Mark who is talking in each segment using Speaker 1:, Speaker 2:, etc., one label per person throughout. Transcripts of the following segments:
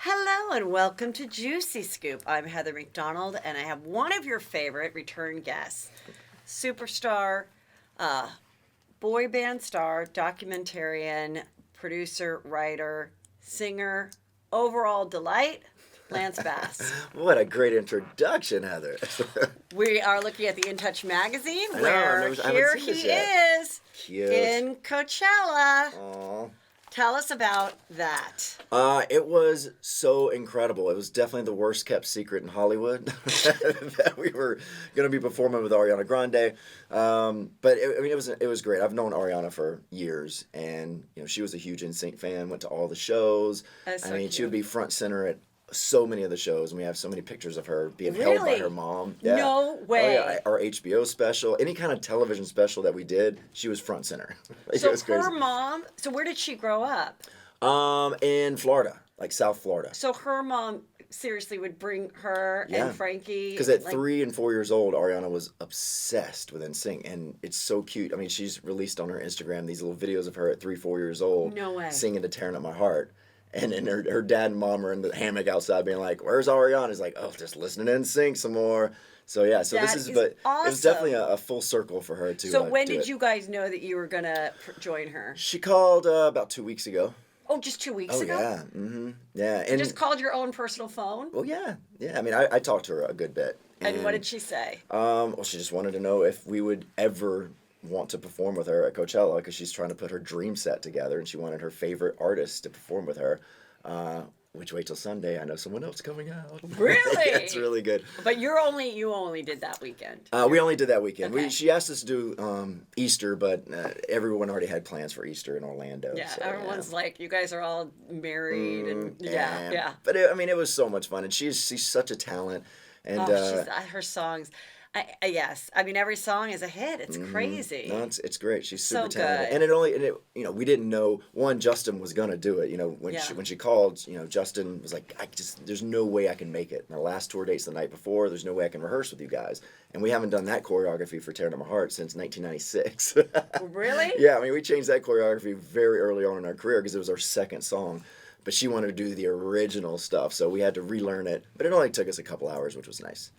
Speaker 1: Hello and welcome to Juicy Scoop. I'm Heather McDonald and I have one of your favorite return guests, superstar, uh, boy band star, documentarian, producer, writer, singer, overall delight, Lance Bass.
Speaker 2: What a great introduction, Heather.
Speaker 1: We are looking at the In Touch magazine
Speaker 2: I know,
Speaker 1: where
Speaker 2: I haven't
Speaker 1: here
Speaker 2: seen
Speaker 1: he
Speaker 2: this yet.
Speaker 1: is
Speaker 2: Cute.
Speaker 1: in Coachella.
Speaker 2: Aw.
Speaker 1: Tell us about that.
Speaker 2: It was so incredible. It was definitely the worst kept secret in Hollywood that we were going to be performing with Ariana Grande. But it was great. I've known Ariana for years, and she was a huge NSYNC fan. Went to all the shows.
Speaker 1: That's so
Speaker 2: she would
Speaker 1: cute.
Speaker 2: be front center at so many of the shows, and we have so many pictures of her being held by
Speaker 1: Really?
Speaker 2: her mom.
Speaker 1: No way.
Speaker 2: Oh, yeah. Our HBO special, any kind of television special that we did, she was front center. It
Speaker 1: So
Speaker 2: was crazy.
Speaker 1: her mom, so where did she grow up?
Speaker 2: In Florida, like South Florida.
Speaker 1: So her mom seriously would bring her
Speaker 2: Yeah.
Speaker 1: and Frankie.
Speaker 2: Because at
Speaker 1: like,
Speaker 2: 3 and 4 years old, Ariana was obsessed with NSYNC, and it's so cute. I mean, she's released on her Instagram these little videos of her at 3, 4 years old,
Speaker 1: No way.
Speaker 2: singing to "Tearing Up My Heart." And then her dad and mom are in the hammock outside, being like, "Where's Ariana?" He's like, "Oh, just listening to NSYNC some more." So yeah, so
Speaker 1: That
Speaker 2: this is,
Speaker 1: is
Speaker 2: but it was
Speaker 1: awesome.
Speaker 2: definitely a full circle for her to.
Speaker 1: So when
Speaker 2: do
Speaker 1: did
Speaker 2: it.
Speaker 1: you guys know that you were gonna join her?
Speaker 2: She called about 2 weeks ago.
Speaker 1: Oh, just 2 weeks
Speaker 2: Oh
Speaker 1: ago.
Speaker 2: yeah, yeah,
Speaker 1: You
Speaker 2: and
Speaker 1: just called your own personal phone.
Speaker 2: well, yeah. I mean, I talked to her a good bit.
Speaker 1: And what did she say?
Speaker 2: Well, she just wanted to know if we would ever want to perform with her at Coachella, because she's trying to put her dream set together, and she wanted her favorite artists to perform with her. Which, wait till Sunday, I know someone else coming out.
Speaker 1: Really?
Speaker 2: It's really good.
Speaker 1: But you only did that weekend.
Speaker 2: We only did that weekend.
Speaker 1: Okay.
Speaker 2: She asked us to do Easter, but everyone already had plans for Easter in Orlando.
Speaker 1: Yeah,
Speaker 2: so,
Speaker 1: everyone's like, you guys are all married, and yeah.
Speaker 2: But it was so much fun, and she's such a talent. And
Speaker 1: Oh, her songs. Yes, I mean every song is a hit. It's crazy.
Speaker 2: no, it's great. She's
Speaker 1: So
Speaker 2: super talented,
Speaker 1: good.
Speaker 2: we didn't know Justin was gonna do it.
Speaker 1: Yeah.
Speaker 2: When she called, Justin was like, there's no way I can make it. And our last tour date's the night before. There's no way I can rehearse with you guys, and we haven't done that choreography for "Tearing Up My Heart" since 1996.
Speaker 1: Really?
Speaker 2: Yeah, I mean we changed that choreography very early on in our career because it was our second song. But she wanted to do the original stuff, so we had to relearn it. But it only took us a couple hours, which was nice.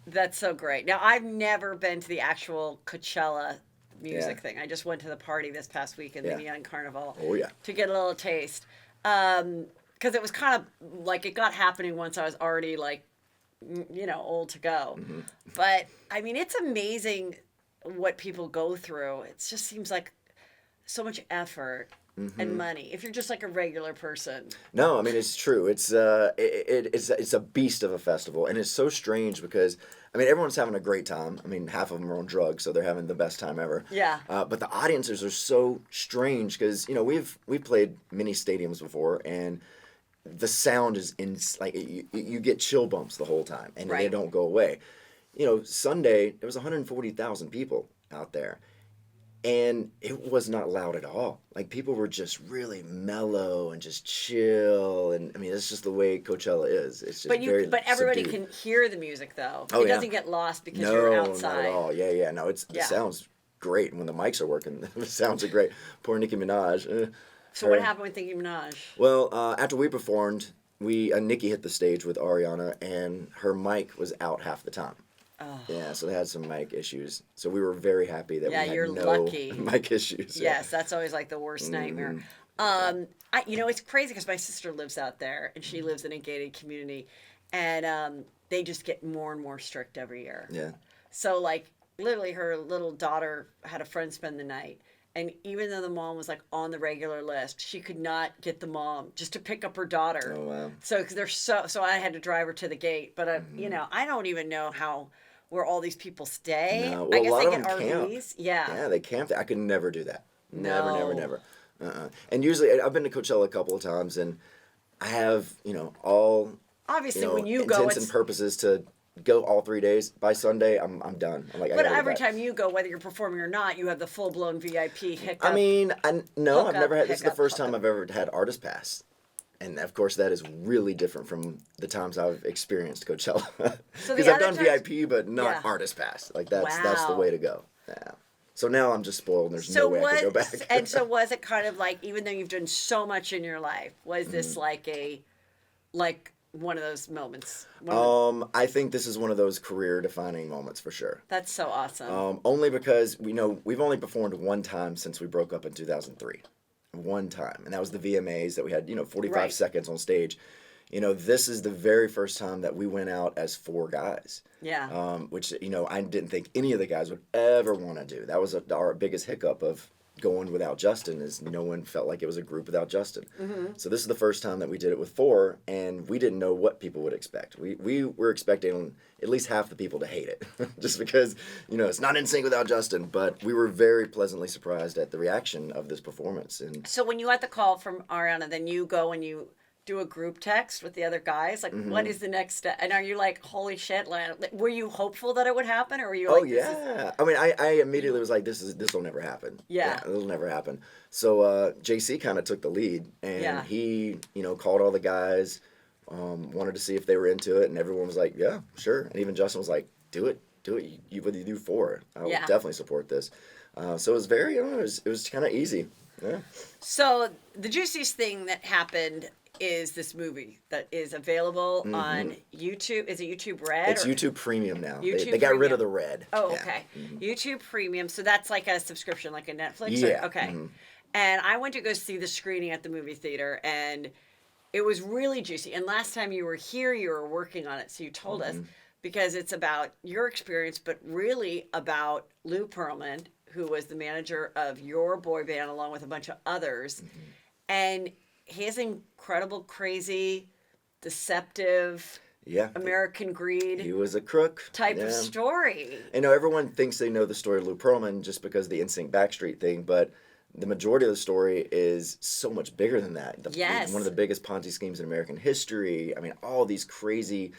Speaker 1: That's so great. Now, I've never been to the actual Coachella music
Speaker 2: Yeah.
Speaker 1: thing. I just went to the party this past week in the Neon Carnival.
Speaker 2: Oh, yeah.
Speaker 1: To get a little taste. Because it was kind of like it got happening once I was already like, old to go.
Speaker 2: Mm-hmm.
Speaker 1: But, I mean, it's amazing what people go through. It just seems like so much effort.
Speaker 2: Mm-hmm.
Speaker 1: And money. If you're just like a regular person.
Speaker 2: No, I mean it's true. It's it's a beast of a festival, and it's so strange because I mean everyone's having a great time. I mean half of them are on drugs, so they're having the best time ever.
Speaker 1: Yeah.
Speaker 2: But the audiences are so strange because we've played many stadiums before, and the sound is like you get chill bumps the whole time, and they
Speaker 1: Right.
Speaker 2: don't go away. Sunday there was 140,000 people out there. And it was not loud at all. Like, people were just really mellow and just chill. And, I mean, it's just the way Coachella is. It's just
Speaker 1: But everybody
Speaker 2: subdued.
Speaker 1: can hear the music, though.
Speaker 2: Oh,
Speaker 1: It
Speaker 2: yeah.
Speaker 1: doesn't get lost because
Speaker 2: No,
Speaker 1: you're
Speaker 2: not
Speaker 1: outside.
Speaker 2: at all. Yeah. No, it
Speaker 1: Yeah.
Speaker 2: sounds great. When the mics are working, the sounds are great. Poor Nicki Minaj.
Speaker 1: So what happened with Nicki Minaj?
Speaker 2: Well, after we performed, Nikki hit the stage with Ariana, and her mic was out half the time.
Speaker 1: Oh.
Speaker 2: Yeah, so they had some mic issues. So we were very happy that
Speaker 1: Yeah,
Speaker 2: we had
Speaker 1: you're
Speaker 2: no
Speaker 1: lucky.
Speaker 2: mic issues. Yeah.
Speaker 1: Yes, that's always like the worst nightmare.
Speaker 2: Mm-hmm.
Speaker 1: It's crazy because my sister lives out there and she lives in a gated community, and they just get more and more strict every year.
Speaker 2: Yeah.
Speaker 1: So like literally, her little daughter had a friend spend the night. And even though the mom was like on the regular list, she could not get the mom just to pick up her daughter.
Speaker 2: Oh, wow.
Speaker 1: So because they're so I had to drive her to the gate. But I don't even know where all these people stay.
Speaker 2: No.
Speaker 1: I
Speaker 2: Well,
Speaker 1: guess
Speaker 2: a lot
Speaker 1: they
Speaker 2: of
Speaker 1: get
Speaker 2: them camp.
Speaker 1: RVs. Yeah.
Speaker 2: Yeah, they camped. I could never do that.
Speaker 1: No.
Speaker 2: Never. And usually, I've been to Coachella a couple of times, and I have, all
Speaker 1: Obviously, when you go,
Speaker 2: intents and purposes to go all 3 days. By Sunday, I'm done. I'm like, I
Speaker 1: But
Speaker 2: gotta go
Speaker 1: every
Speaker 2: back.
Speaker 1: time you go, whether you're performing or not, you have the full blown VIP hiccup.
Speaker 2: I mean, no, I've never had. This is the
Speaker 1: hiccup,
Speaker 2: first time
Speaker 1: hookup.
Speaker 2: I've ever had artist pass. And of course, that is really different from the times I've experienced Coachella.
Speaker 1: So the
Speaker 2: Because I've
Speaker 1: other
Speaker 2: done
Speaker 1: times-
Speaker 2: VIP, but not
Speaker 1: Yeah.
Speaker 2: artist pass. Like that's the
Speaker 1: Wow.
Speaker 2: way to go. Yeah. So now I'm just spoiled. And there's no way I could go back.
Speaker 1: And so was it kind of like, even though you've done so much in your life, was this like a like one of those moments?
Speaker 2: I think this is one of those career-defining moments for sure.
Speaker 1: That's so awesome.
Speaker 2: Only because we've only performed one time since we broke up in 2003. One time, and that was the VMAs that we had 45
Speaker 1: Right.
Speaker 2: seconds on stage. This is the very first time that we went out as 4 guys.
Speaker 1: Yeah.
Speaker 2: Which I didn't think any of the guys would ever want to do. That was our biggest hiccup of going without Justin, is no one felt like it was a group without Justin.
Speaker 1: Mm-hmm.
Speaker 2: So this is the first time that we did it with 4, and we didn't know what people would expect. We were expecting at least half the people to hate it, just because it's not in sync without Justin. But we were very pleasantly surprised at the reaction of this performance. And
Speaker 1: So when you got the call from Ariana, then you go and you do a group text with the other guys. Like, what is the next step? And are you like, holy shit? Like, were you hopeful that it would happen, or were you like,
Speaker 2: yeah. I mean, I immediately was like, this will never happen.
Speaker 1: Yeah.
Speaker 2: It'll never happen. So JC kind of took the lead, and he called all the guys, wanted to see if they were into it, and everyone was like, yeah, sure. And even Justin was like, do it. What do you do for it? I will definitely support this. So it was very, it was kind of easy. Yeah.
Speaker 1: So the juiciest thing that happened is this movie that is available on YouTube. Is it YouTube Red?
Speaker 2: It's YouTube Premium now.
Speaker 1: YouTube
Speaker 2: they got rid
Speaker 1: Premium.
Speaker 2: of the red.
Speaker 1: Oh,
Speaker 2: Yeah.
Speaker 1: okay. YouTube Premium. So that's like a subscription, like a Netflix?
Speaker 2: Yeah.
Speaker 1: Okay. And I went to go see the screening at the movie theater, and it was really juicy. And last time you were here, you were working on it, so you told us, because it's about your experience, but really about Lou Pearlman, who was the manager of your boy band along with a bunch of others. And his incredible, crazy, deceptive, American greed
Speaker 2: He was a crook.
Speaker 1: type of story.
Speaker 2: Everyone thinks they know the story of Lou Pearlman just because of the NSYNC Backstreet thing, but the majority of the story is so much bigger than that.
Speaker 1: Yes.
Speaker 2: One of the biggest Ponzi schemes in American history. I mean, all these crazy,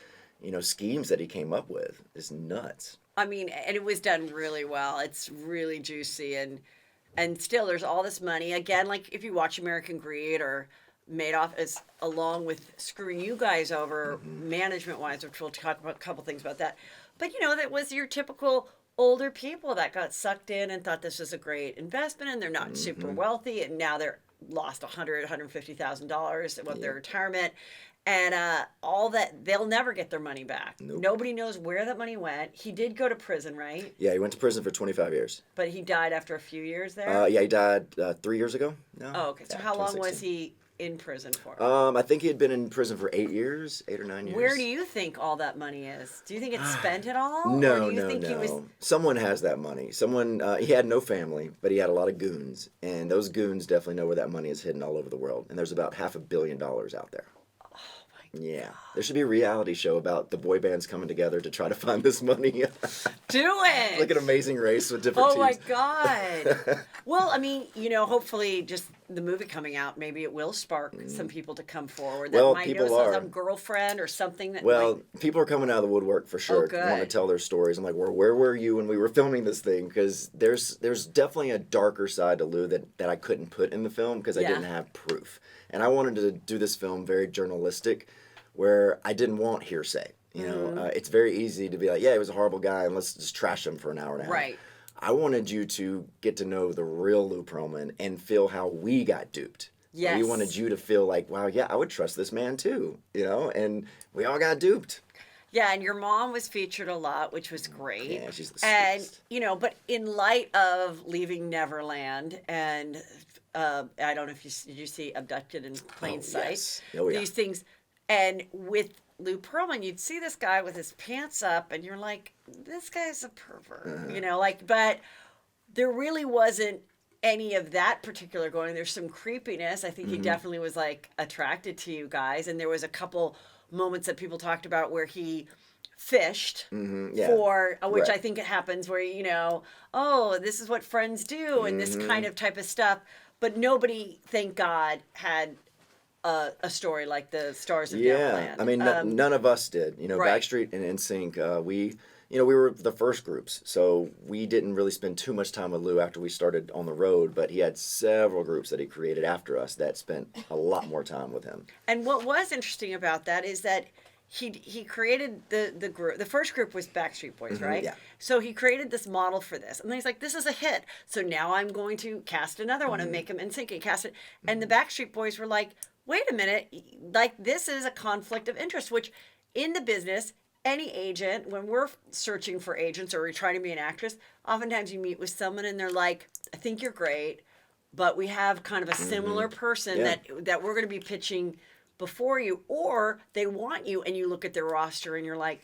Speaker 2: schemes that he came up with is nuts.
Speaker 1: I mean, and it was done really well. It's really juicy, and still there's all this money. Again, like if you watch American Greed or Madoff, is along with screwing you guys over management-wise, which we'll talk about a couple things about that. But that was your typical older people that got sucked in and thought this was a great investment, and they're not super wealthy, and now they're lost $150,000 of their retirement. And all that, they'll never get their money back.
Speaker 2: Nope.
Speaker 1: Nobody knows where that money went. He did go to prison, right?
Speaker 2: Yeah, he went to prison for 25 years.
Speaker 1: But he died after a few years there?
Speaker 2: Yeah, he died 3 years ago. No?
Speaker 1: Oh, okay. So how long was he in prison for?
Speaker 2: I think he had been in prison for 8 years, 8 or 9 years.
Speaker 1: Where do you think all that money is? Do you think it's spent at all?
Speaker 2: No,
Speaker 1: or do you think
Speaker 2: no.
Speaker 1: He was...
Speaker 2: Someone has that money. He had no family, but he had a lot of goons. And those goons definitely know where that money is hidden all over the world. And there's about $500 million out there. Yeah, there should be a reality show about the boy bands coming together to try to find this money.
Speaker 1: Do it!
Speaker 2: Like an Amazing Race with different teams.
Speaker 1: Oh my God! Well, I mean, hopefully, just the movie coming out, maybe it will spark some people to come forward that might know some girlfriend or something that.
Speaker 2: People are coming out of the woodwork for sure.
Speaker 1: Oh,
Speaker 2: want to tell their stories. I'm like, where were you when we were filming this thing? Because there's definitely a darker side to Lou that I couldn't put in the film because I didn't have proof, and I wanted to do this film very journalistic, where I didn't want hearsay. It's very easy to be like, yeah, he was a horrible guy, and let's just trash him for an hour and a half.
Speaker 1: Right.
Speaker 2: I wanted you to get to know the real Lou Pearlman and feel how we got duped.
Speaker 1: Yes.
Speaker 2: We wanted you to feel like, wow, yeah, I would trust this man too, and we all got duped.
Speaker 1: Yeah, and your mom was featured a lot, which was great.
Speaker 2: Yeah, she's the sweetest.
Speaker 1: And, but in light of leaving Neverland and I don't know if did you see Abducted in Plain Sight?
Speaker 2: Yes. Oh, yeah.
Speaker 1: These things. And with Lou Pearlman, you'd see this guy with his pants up, and you're like, this guy's a pervert, but there really wasn't any of that particular going. There's some creepiness. I think he definitely was, attracted to you guys, and there was a couple moments that people talked about where he fished for, which I think it happens where, this is what friends do, and this kind of type of stuff, but nobody, thank God, had a story like the Stars of Neverland.
Speaker 2: I mean, none of us did. Backstreet and NSYNC, we were the first groups, so we didn't really spend too much time with Lou after we started on the road, but he had several groups that he created after us that spent a lot more time with him.
Speaker 1: And what was interesting about that is that he created the group. The first group was Backstreet Boys, right?
Speaker 2: Yeah.
Speaker 1: So he created this model for this, and then he's like, "This is a hit. So now I'm going to cast another one and make him NSYNC and cast it." And the Backstreet Boys were like, wait a minute, like this is a conflict of interest, which in the business, any agent, when we're searching for agents or we're trying to be an actress, oftentimes you meet with someone and they're like, I think you're great, but we have kind of a similar person
Speaker 2: Yeah.
Speaker 1: that we're going to be pitching before you, or they want you and you look at their roster and you're like,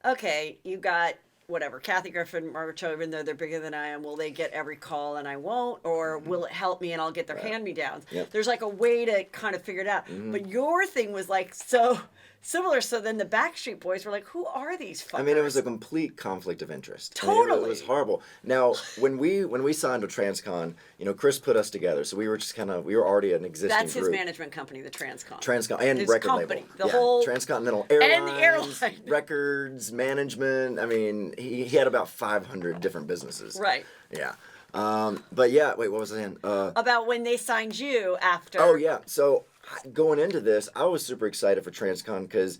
Speaker 1: okay, you got whatever, Kathy Griffin, Margaret Cho, even though they're bigger than I am, will they get every call and I won't? Or will it help me and I'll get their hand-me-downs?
Speaker 2: Yep.
Speaker 1: There's like a way to kind of figure it out. But your thing was like so similar. So then the Backstreet Boys were like, who are these fuckers?
Speaker 2: I mean, it was a complete conflict of interest. I mean,
Speaker 1: Totally.
Speaker 2: it was horrible. Now, when we signed with Transcon, Chris put us together, so we were just we were already an existing
Speaker 1: That's his
Speaker 2: group.
Speaker 1: management company, the Transcon.
Speaker 2: Transcon and
Speaker 1: His
Speaker 2: record
Speaker 1: company,
Speaker 2: label.
Speaker 1: the whole
Speaker 2: Transcontinental Airlines,
Speaker 1: and the airline.
Speaker 2: records, management. I mean, he had about 500 different businesses.
Speaker 1: Right.
Speaker 2: Yeah. But yeah, wait, what was I saying?
Speaker 1: About when they signed you after.
Speaker 2: Oh yeah. So going into this, I was super excited for Transcon because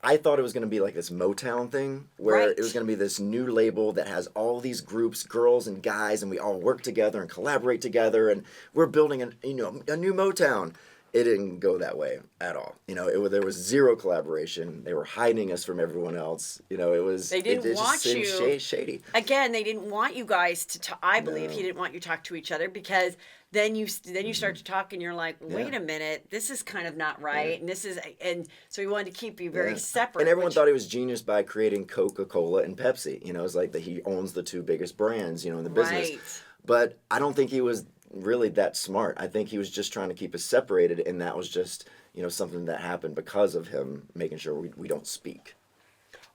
Speaker 2: I thought it was going to be like this Motown thing where
Speaker 1: Right.
Speaker 2: it was going to be this new label that has all these groups, girls and guys, and we all work together and collaborate together, and we're building a new Motown. It didn't go that way at all. There was zero collaboration. They were hiding us from everyone else. It was
Speaker 1: They didn't
Speaker 2: it just
Speaker 1: want
Speaker 2: seemed
Speaker 1: you-
Speaker 2: shady.
Speaker 1: Again, they didn't want you guys to. I believe he didn't want you to talk to each other because then you start to talk and you're like, wait a minute, this is kind of not right, and so he wanted to keep you very separate.
Speaker 2: And everyone
Speaker 1: which-
Speaker 2: thought he was genius by creating Coca-Cola and Pepsi. It's like that he owns the two biggest brands, in the business.
Speaker 1: Right.
Speaker 2: But I don't think he was really that smart. I think he was just trying to keep us separated, and that was just, something that happened because of him making sure we don't speak.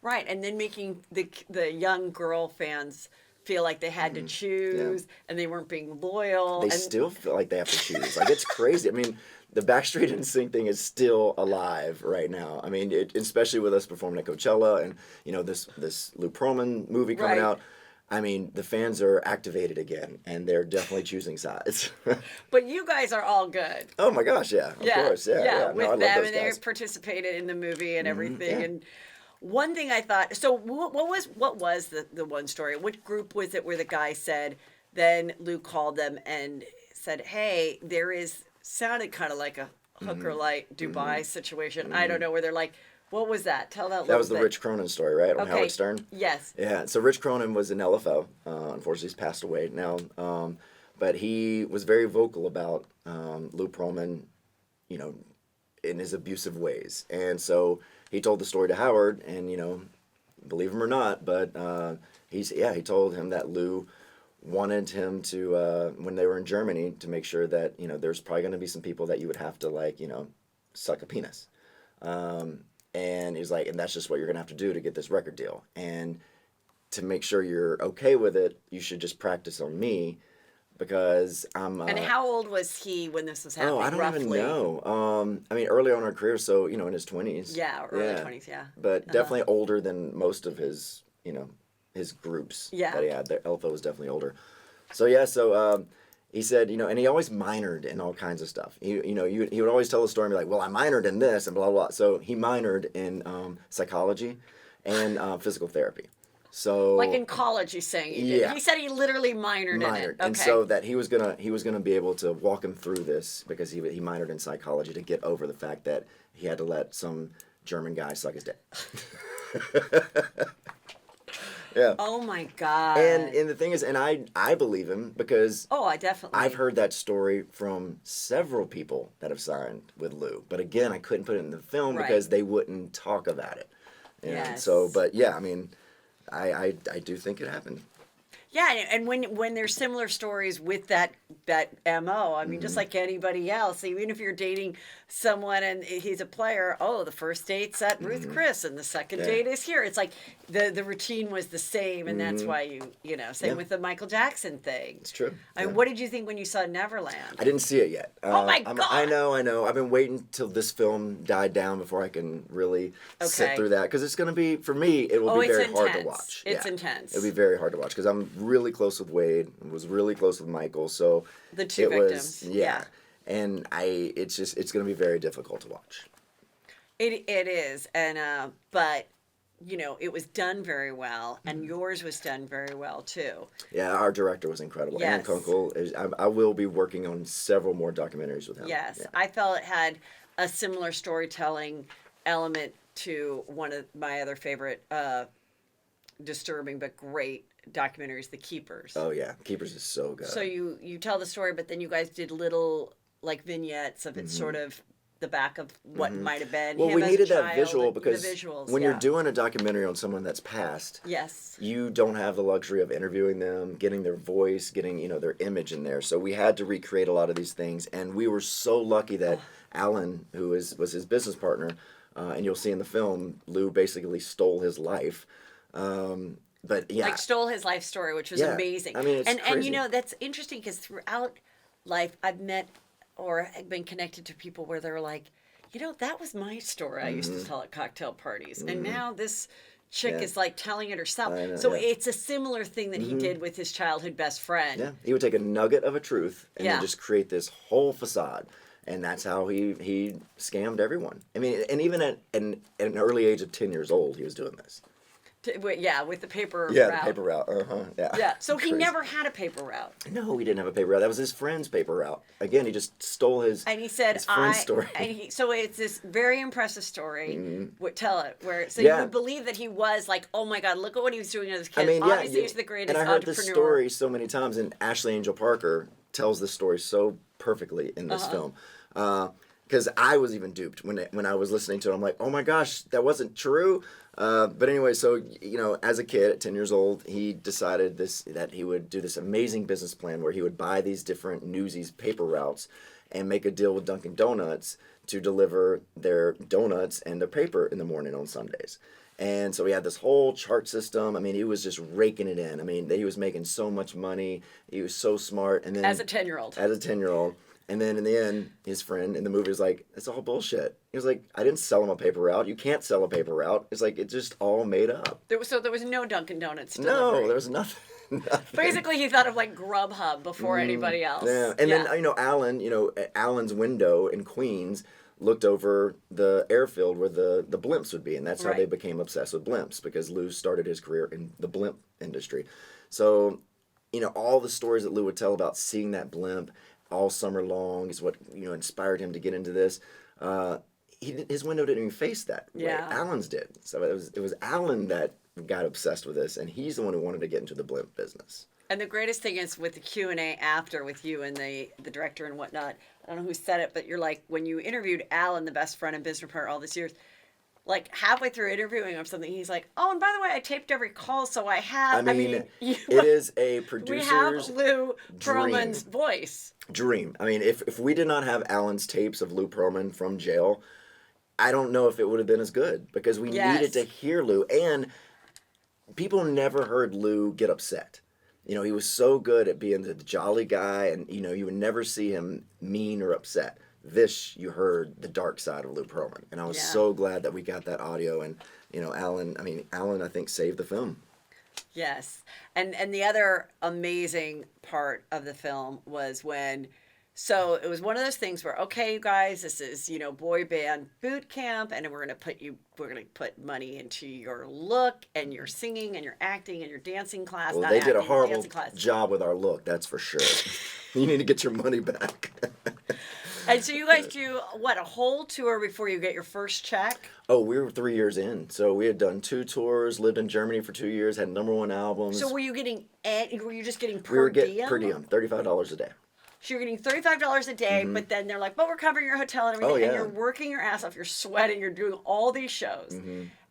Speaker 1: Right, and then making the young girl fans feel like they had to choose and they weren't being loyal.
Speaker 2: They
Speaker 1: and
Speaker 2: still feel like they have to choose. Like, it's crazy. I mean, the Backstreet NSYNC thing is still alive right now. I mean, especially with us performing at Coachella and, this Lou Pearlman movie coming
Speaker 1: Right.
Speaker 2: out. I mean, the fans are activated again, and they're definitely choosing sides.
Speaker 1: But you guys are all good.
Speaker 2: Oh my gosh, yeah, of course, yeah. No,
Speaker 1: with
Speaker 2: I love
Speaker 1: them,
Speaker 2: those
Speaker 1: and they
Speaker 2: guys.
Speaker 1: participated in the movie and everything.
Speaker 2: yeah.
Speaker 1: And one thing I thought, so what was the one story? Which group was it where the guy said? Then Lou called them and said, "Hey, sounded kind of like a hooker light Dubai situation. I don't know where they're like." What was that? Tell that.
Speaker 2: That was the
Speaker 1: little bit.
Speaker 2: Rich Cronin story, right? On
Speaker 1: Okay.
Speaker 2: Howard Stern.
Speaker 1: Yes.
Speaker 2: Yeah. So Rich Cronin was an LFO. Unfortunately, he's passed away now. But he was very vocal about Lou Pearlman, in his abusive ways. And so he told the story to Howard, and believe him or not, but he told him that Lou wanted him to when they were in Germany to make sure that there's probably going to be some people that you would have to suck a penis. And he's like, and that's just what you're going to have to do to get this record deal. And to make sure you're okay with it, you should just practice on me because I'm...
Speaker 1: And how old was he when this was happening,
Speaker 2: I don't
Speaker 1: roughly?
Speaker 2: even know. I mean, early on in our career, so, in his 20s.
Speaker 1: Yeah, early 20s, yeah.
Speaker 2: But definitely older than most of his, his groups
Speaker 1: Yeah.
Speaker 2: that he had. The Elfo was definitely older. So, yeah, he said, and he always minored in all kinds of stuff. He would always tell a story and be like, well, I minored in this and blah, blah, blah. So he minored in psychology and physical therapy. So
Speaker 1: Like in college, he's saying he did.
Speaker 2: Yeah.
Speaker 1: He said he literally minored in it. Okay.
Speaker 2: And so that he was gonna be able to walk him through this because he minored in psychology to get over the fact that he had to let some German guy suck his dick. Yeah.
Speaker 1: Oh my God.
Speaker 2: And the thing is, and I believe him because
Speaker 1: I definitely.
Speaker 2: I've heard that story from several people that have signed with Lou. But again, I couldn't put it in the film
Speaker 1: Right.
Speaker 2: because they wouldn't talk about it. And
Speaker 1: Yes.
Speaker 2: so, but yeah, I mean, I do think it happened.
Speaker 1: Yeah, and when there's similar stories with that MO, I mean, just like anybody else, even if you're dating someone and he's a player, the first date's at Ruth Chris and the second date is here. It's like the routine was the same, and that's why same with the Michael Jackson thing.
Speaker 2: It's true.
Speaker 1: I mean, what did you think when you saw Neverland?
Speaker 2: I didn't see it yet.
Speaker 1: Oh my God!
Speaker 2: I know. I've been waiting till this film died down before I can really sit
Speaker 1: Okay.
Speaker 2: through that because it's going to be, for me, it will be
Speaker 1: it's
Speaker 2: very hard to
Speaker 1: intense.
Speaker 2: watch.
Speaker 1: It's intense.
Speaker 2: It'll be very hard to watch because I'm really close with Wade. I was really close with Michael. So
Speaker 1: The two victims.
Speaker 2: Yeah. And it's going to be very difficult to watch.
Speaker 1: It is, and but you know, it was done very well, and yours was done very well too.
Speaker 2: Yeah, our director was incredible.
Speaker 1: Yes.
Speaker 2: Ann Kunkel. I will be working on several more documentaries with him.
Speaker 1: Yes,
Speaker 2: Yeah.
Speaker 1: I felt it had a similar storytelling element to one of my other favorite disturbing but great documentaries, The Keepers.
Speaker 2: Oh yeah, Keepers is so good.
Speaker 1: So you tell the story, but then you guys did little like vignettes of it, sort of the back of what might have been.
Speaker 2: Well,
Speaker 1: him
Speaker 2: we
Speaker 1: as a
Speaker 2: needed that
Speaker 1: child,
Speaker 2: visual
Speaker 1: and
Speaker 2: because
Speaker 1: the visuals,
Speaker 2: when
Speaker 1: yeah.
Speaker 2: you're doing a documentary on someone that's passed,
Speaker 1: Yes.
Speaker 2: you don't have the luxury of interviewing them, getting their voice, getting their image in there. So we had to recreate a lot of these things, and we were so lucky that Alan, who was his business partner, and you'll see in the film, Lou basically stole his life. But yeah,
Speaker 1: Like stole his life story, which was
Speaker 2: Yeah.
Speaker 1: amazing.
Speaker 2: I mean, it's
Speaker 1: and
Speaker 2: crazy.
Speaker 1: you know, that's interesting because throughout life I've met or have been connected to people where they're like, you know, that was my story I used to tell at cocktail parties. And now this chick
Speaker 2: Yeah.
Speaker 1: is like telling it herself.
Speaker 2: I know,
Speaker 1: So
Speaker 2: yeah.
Speaker 1: it's a similar thing that he did with his childhood best friend.
Speaker 2: yeah, he would take a nugget of a truth and
Speaker 1: Yeah.
Speaker 2: then just create this whole facade. And that's how he scammed everyone. I mean, and even at an early age of 10 years old, he was doing this.
Speaker 1: Yeah, with the paper
Speaker 2: Yeah,
Speaker 1: route.
Speaker 2: the paper route. Yeah.
Speaker 1: Yeah, so he
Speaker 2: Crazy.
Speaker 1: never had a paper route.
Speaker 2: No, he didn't have a paper route. That was his friend's paper route. Again, he just stole his.
Speaker 1: And he said,
Speaker 2: his friend's story.
Speaker 1: So it's this very impressive story. Tell it, where so
Speaker 2: Yeah.
Speaker 1: you would believe that he was like, oh my God, look at what he was doing as a kid.
Speaker 2: I mean, yeah,
Speaker 1: Obviously, he's the greatest
Speaker 2: and I heard
Speaker 1: entrepreneur.
Speaker 2: this story so many times, and Ashley Angel Parker tells this story so perfectly in this film. Because I was even duped when I was listening to it. I'm like, oh my gosh, that wasn't true. But anyway, so as a kid at 10 years old, he decided that he would do this amazing business plan where he would buy these different Newsies paper routes and make a deal with Dunkin' Donuts to deliver their donuts and their paper in the morning on Sundays. And so he had this whole chart system. I mean, he was just raking it in. I mean, he was making so much money. He was so smart. And then
Speaker 1: As a 10-year-old.
Speaker 2: As a 10-year-old. And then in the end, his friend in the movie was like, it's all bullshit. He was like, I didn't sell him a paper route. You can't sell a paper route. It's like, it's just all made up.
Speaker 1: There was no Dunkin' Donuts
Speaker 2: No,
Speaker 1: delivery.
Speaker 2: there was nothing. Nothing.
Speaker 1: Basically, he thought of like Grubhub before anybody else.
Speaker 2: Yeah. And then, Alan's window in Queens looked over the airfield where the blimps would be. And that's how they
Speaker 1: Right.
Speaker 2: became obsessed with blimps, because Lou started his career in the blimp industry. So, all the stories that Lou would tell about seeing that blimp all summer long is what inspired him to get into this. His window didn't even face that way.
Speaker 1: Yeah.
Speaker 2: Alan's did. So it was Alan that got obsessed with this, and he's the one who wanted to get into the blimp business.
Speaker 1: And the greatest thing is with the Q&A after with you and the director and whatnot. I don't know who said it, but you're like, when you interviewed Alan, the best friend and business partner all these years, like halfway through interviewing him something, he's like, oh, and by the way, I taped every call, so I have.
Speaker 2: I mean, it is a producer's
Speaker 1: we have Lou Pearlman's voice.
Speaker 2: dream. I mean, if we did not have Alan's tapes of Lou Pearlman from jail, I don't know if it would have been as good, because we needed to hear Lou. And people never heard Lou get upset. He was so good at being the jolly guy, and you would never see him mean or upset. This, you heard the dark side of Lou Pearlman, and I was so glad that we got that audio. And Alan, I think saved the film.
Speaker 1: Yes. And the other amazing part of the film was when, so it was one of those things where, okay, you guys, this is, boy band boot camp, and we're going to put money into your look and your singing and your acting and your dancing class.
Speaker 2: Well,
Speaker 1: not
Speaker 2: they did a
Speaker 1: acting,
Speaker 2: horrible
Speaker 1: dancing class.
Speaker 2: job with our look, that's for sure. You need to get your money back.
Speaker 1: And so you guys do, a whole tour before you get your first check?
Speaker 2: Oh, we were 3 years in. So we had done 2 tours, lived in Germany for 2 years, had #1 albums.
Speaker 1: So were you just getting per
Speaker 2: we were
Speaker 1: diem?
Speaker 2: getting per diem, $35 a day.
Speaker 1: So you're getting $35 a day, but then they're like, but we're covering your hotel and everything.
Speaker 2: Oh, yeah.
Speaker 1: And you're working your ass off. You're sweating. You're doing all these shows.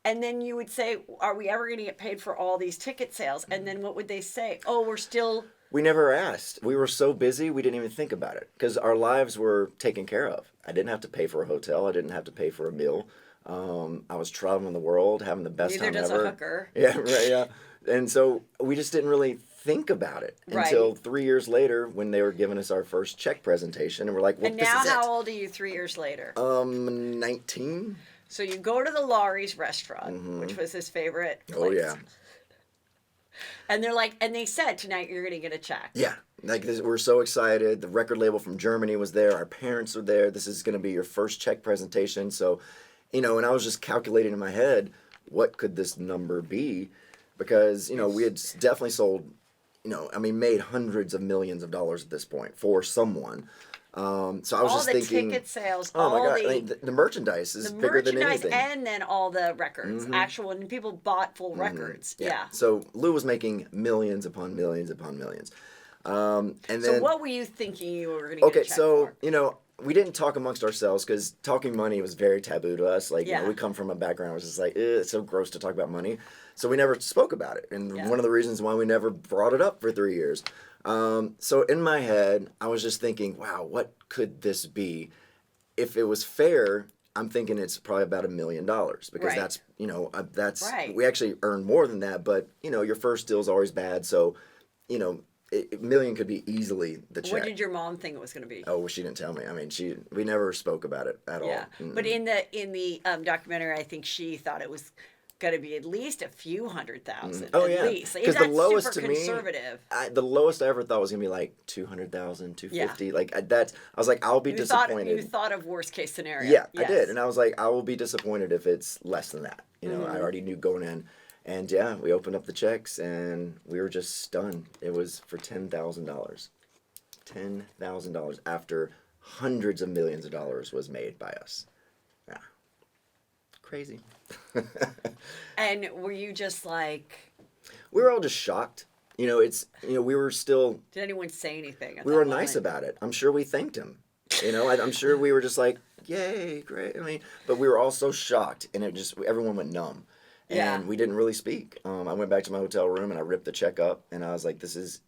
Speaker 1: And then you would say, are we ever going to get paid for all these ticket sales? And then what would they say? Oh, we're still...
Speaker 2: We never asked. We were so busy, we didn't even think about it, because our lives were taken care of. I didn't have to pay for a hotel. I didn't have to pay for a meal. I was traveling the world, having the best
Speaker 1: Neither
Speaker 2: time
Speaker 1: does
Speaker 2: ever.
Speaker 1: a hooker.
Speaker 2: Yeah, right, yeah. And so we just didn't really think about it until 3 years later, when they were giving us our first check presentation, and we're like, well,
Speaker 1: And
Speaker 2: this
Speaker 1: now
Speaker 2: is
Speaker 1: how
Speaker 2: it.
Speaker 1: old are you 3 years later?
Speaker 2: 19.
Speaker 1: So you go to the Laurie's restaurant, which was his favorite place.
Speaker 2: Oh, yeah.
Speaker 1: And they're like, and they said, tonight you're going to get a check.
Speaker 2: Yeah. Like, we're so excited. The record label from Germany was there. Our parents were there. This is going to be your first check presentation. So, and I was just calculating in my head, what could this number be? Because, you know, we had definitely sold, you know, I mean, made hundreds of millions of dollars at this point for someone. So I was
Speaker 1: all
Speaker 2: just
Speaker 1: the
Speaker 2: thinking,
Speaker 1: ticket sales,
Speaker 2: oh my
Speaker 1: all
Speaker 2: God,
Speaker 1: the
Speaker 2: I mean, the merchandise is
Speaker 1: the
Speaker 2: bigger than
Speaker 1: merchandise,
Speaker 2: anything.
Speaker 1: and then all the records, actual, and people bought full records. Yeah.
Speaker 2: So Lou was making millions upon millions upon millions. And then,
Speaker 1: So what were you thinking you were going to get a check
Speaker 2: so,
Speaker 1: for?
Speaker 2: you know, we didn't talk amongst ourselves because talking money was very taboo to us. Like, you know,
Speaker 1: Yeah.
Speaker 2: we come from a background where it's just like, it's so gross to talk about money. So we never spoke about it. And
Speaker 1: Yeah.
Speaker 2: one of the reasons why we never brought it up for 3 years. So in my head, I was just thinking, wow, what could this be? If it was fair, I'm thinking it's probably about $1 million because
Speaker 1: Right.
Speaker 2: that's, you know,
Speaker 1: Right.
Speaker 2: we actually earn more than that. But, you know, your first deal is always bad. So, you know, $1 million could be easily the check.
Speaker 1: What did your mom think it was going to be?
Speaker 2: Oh, well, she didn't tell me. I mean, we never spoke about it at
Speaker 1: Yeah,
Speaker 2: all.
Speaker 1: but in the documentary, I think she thought it was going to be at least a few $100,000.
Speaker 2: Oh,
Speaker 1: at
Speaker 2: yeah.
Speaker 1: least.
Speaker 2: Because
Speaker 1: That's
Speaker 2: the lowest
Speaker 1: super
Speaker 2: to me,
Speaker 1: conservative.
Speaker 2: the lowest I ever thought was gonna be like 200,000, 250.
Speaker 1: Yeah.
Speaker 2: Like I was like, I'll be disappointed.
Speaker 1: You thought of worst case scenario.
Speaker 2: Yeah,
Speaker 1: Yes.
Speaker 2: I did, and I was like, I will be disappointed if it's less than that. You know,
Speaker 1: Mm-hmm.
Speaker 2: I already knew going in, and yeah, we opened up the checks, and we were just stunned. It was for $10,000, $10,000 after hundreds of millions of dollars was made by us. Yeah, crazy.
Speaker 1: And were you just like,
Speaker 2: We were all just shocked. You know, we were still,
Speaker 1: did anyone say anything?
Speaker 2: we were nice about it. I'm sure we thanked him. You know, I'm sure we were just like, yay, great. I mean, but we were all so shocked, and everyone went numb. And
Speaker 1: Yeah.
Speaker 2: we didn't really speak. I went back to my hotel room and I ripped the check up, and I was like, this is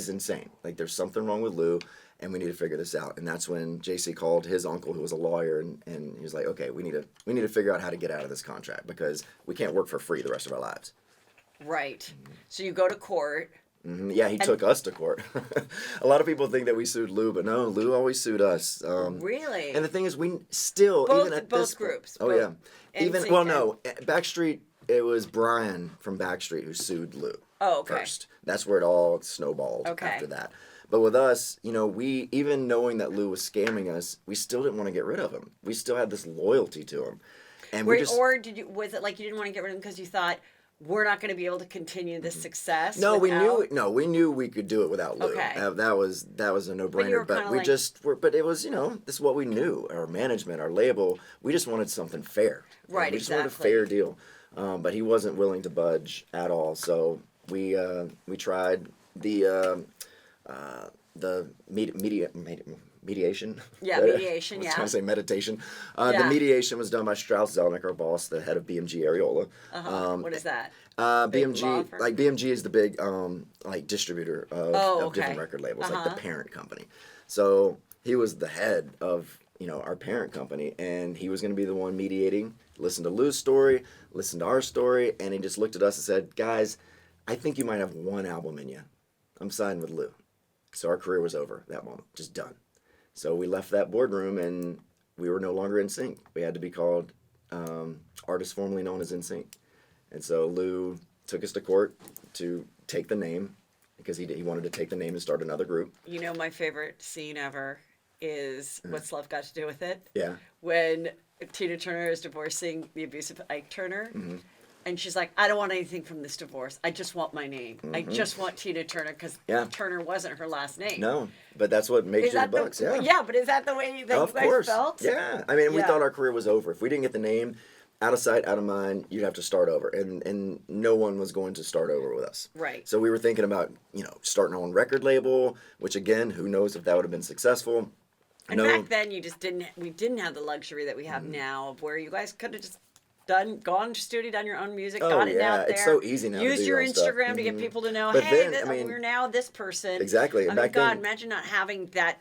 Speaker 2: insane. Like, there's something wrong with Lou, and we need to figure this out. And that's when JC called his uncle, who was a lawyer, and he was like, okay, we need to figure out how to get out of this contract because we can't work for free the rest of our lives.
Speaker 1: Right. So you go to court.
Speaker 2: Yeah, he took us to court. A lot of people think that we sued Lou, but no, Lou always sued us.
Speaker 1: Really?
Speaker 2: And the thing is, we still,
Speaker 1: Both-
Speaker 2: even at
Speaker 1: both
Speaker 2: this
Speaker 1: groups,
Speaker 2: Oh,
Speaker 1: both
Speaker 2: yeah. Even,
Speaker 1: NSYNC
Speaker 2: well, no, Backstreet, it was Brian from Backstreet who sued Lou.
Speaker 1: Oh, okay.
Speaker 2: First. That's where it all snowballed
Speaker 1: Okay.
Speaker 2: after that. But with us, you know, we, even knowing that Lou was scamming us, we still didn't want to get rid of him. We still had this loyalty to him. And we just...
Speaker 1: Or was it like you didn't want to get rid of him because you thought, we're not going to be able to continue this success?
Speaker 2: No,
Speaker 1: without...
Speaker 2: we knew we could do it without Lou.
Speaker 1: Okay.
Speaker 2: That was a no-brainer. But we
Speaker 1: like...
Speaker 2: just were. But it was, you know, this is what we knew. Our management, our label, we just wanted something fair.
Speaker 1: Right,
Speaker 2: We just wanted a
Speaker 1: exactly.
Speaker 2: fair deal. But he wasn't willing to budge at all. So we tried the mediation.
Speaker 1: Yeah, mediation,
Speaker 2: I was
Speaker 1: yeah.
Speaker 2: trying to say meditation.
Speaker 1: Yeah.
Speaker 2: The mediation was done by Strauss Zelnick, our boss, the head of BMG Areola.
Speaker 1: What is that? Big law
Speaker 2: BMG,
Speaker 1: firm?
Speaker 2: like BMG is the big like distributor of
Speaker 1: okay.
Speaker 2: different record labels, like the parent company. So he was the head of, you know, our parent company, and he was going to be the one mediating. Listen to Lou's story, listen to our story, and he just looked at us and said, "Guys, I think you might have one album in you. I'm signing with Lou." So our career was over that moment, just done. So we left that boardroom, and we were no longer in sync. We had to be called artists formerly known as NSYNC. And so Lou took us to court to take the name because he wanted to take the name and start another group.
Speaker 1: You know, my favorite scene ever is What's Love Got to Do with It?
Speaker 2: Yeah.
Speaker 1: When Tina Turner is divorcing the abusive Ike Turner.
Speaker 2: Mm-hmm.
Speaker 1: And she's like, I don't want anything from this divorce. I just want my name. I just want Tina Turner because Turner wasn't her last name.
Speaker 2: No, but that's what makes you the bucks.
Speaker 1: Yeah, but is that the way that
Speaker 2: Of
Speaker 1: you guys
Speaker 2: course.
Speaker 1: felt?
Speaker 2: Yeah. I mean, we
Speaker 1: Yeah.
Speaker 2: thought our career was over. If we didn't get the name, out of sight, out of mind, you'd have to start over. And no one was going to start over with us.
Speaker 1: Right.
Speaker 2: So we were thinking about, you know, starting our own record label, which again, who knows if that would have been successful.
Speaker 1: And back then, we didn't have the luxury that we have now of where you guys could have just gone to studio, done your own music, got it out there.
Speaker 2: It's so easy now.
Speaker 1: Use
Speaker 2: to do
Speaker 1: your
Speaker 2: own stuff.
Speaker 1: Instagram to get people to know,
Speaker 2: But
Speaker 1: hey,
Speaker 2: then, I mean,
Speaker 1: we're now this person.
Speaker 2: Exactly.
Speaker 1: I mean,
Speaker 2: Back
Speaker 1: God,
Speaker 2: then,
Speaker 1: imagine not having that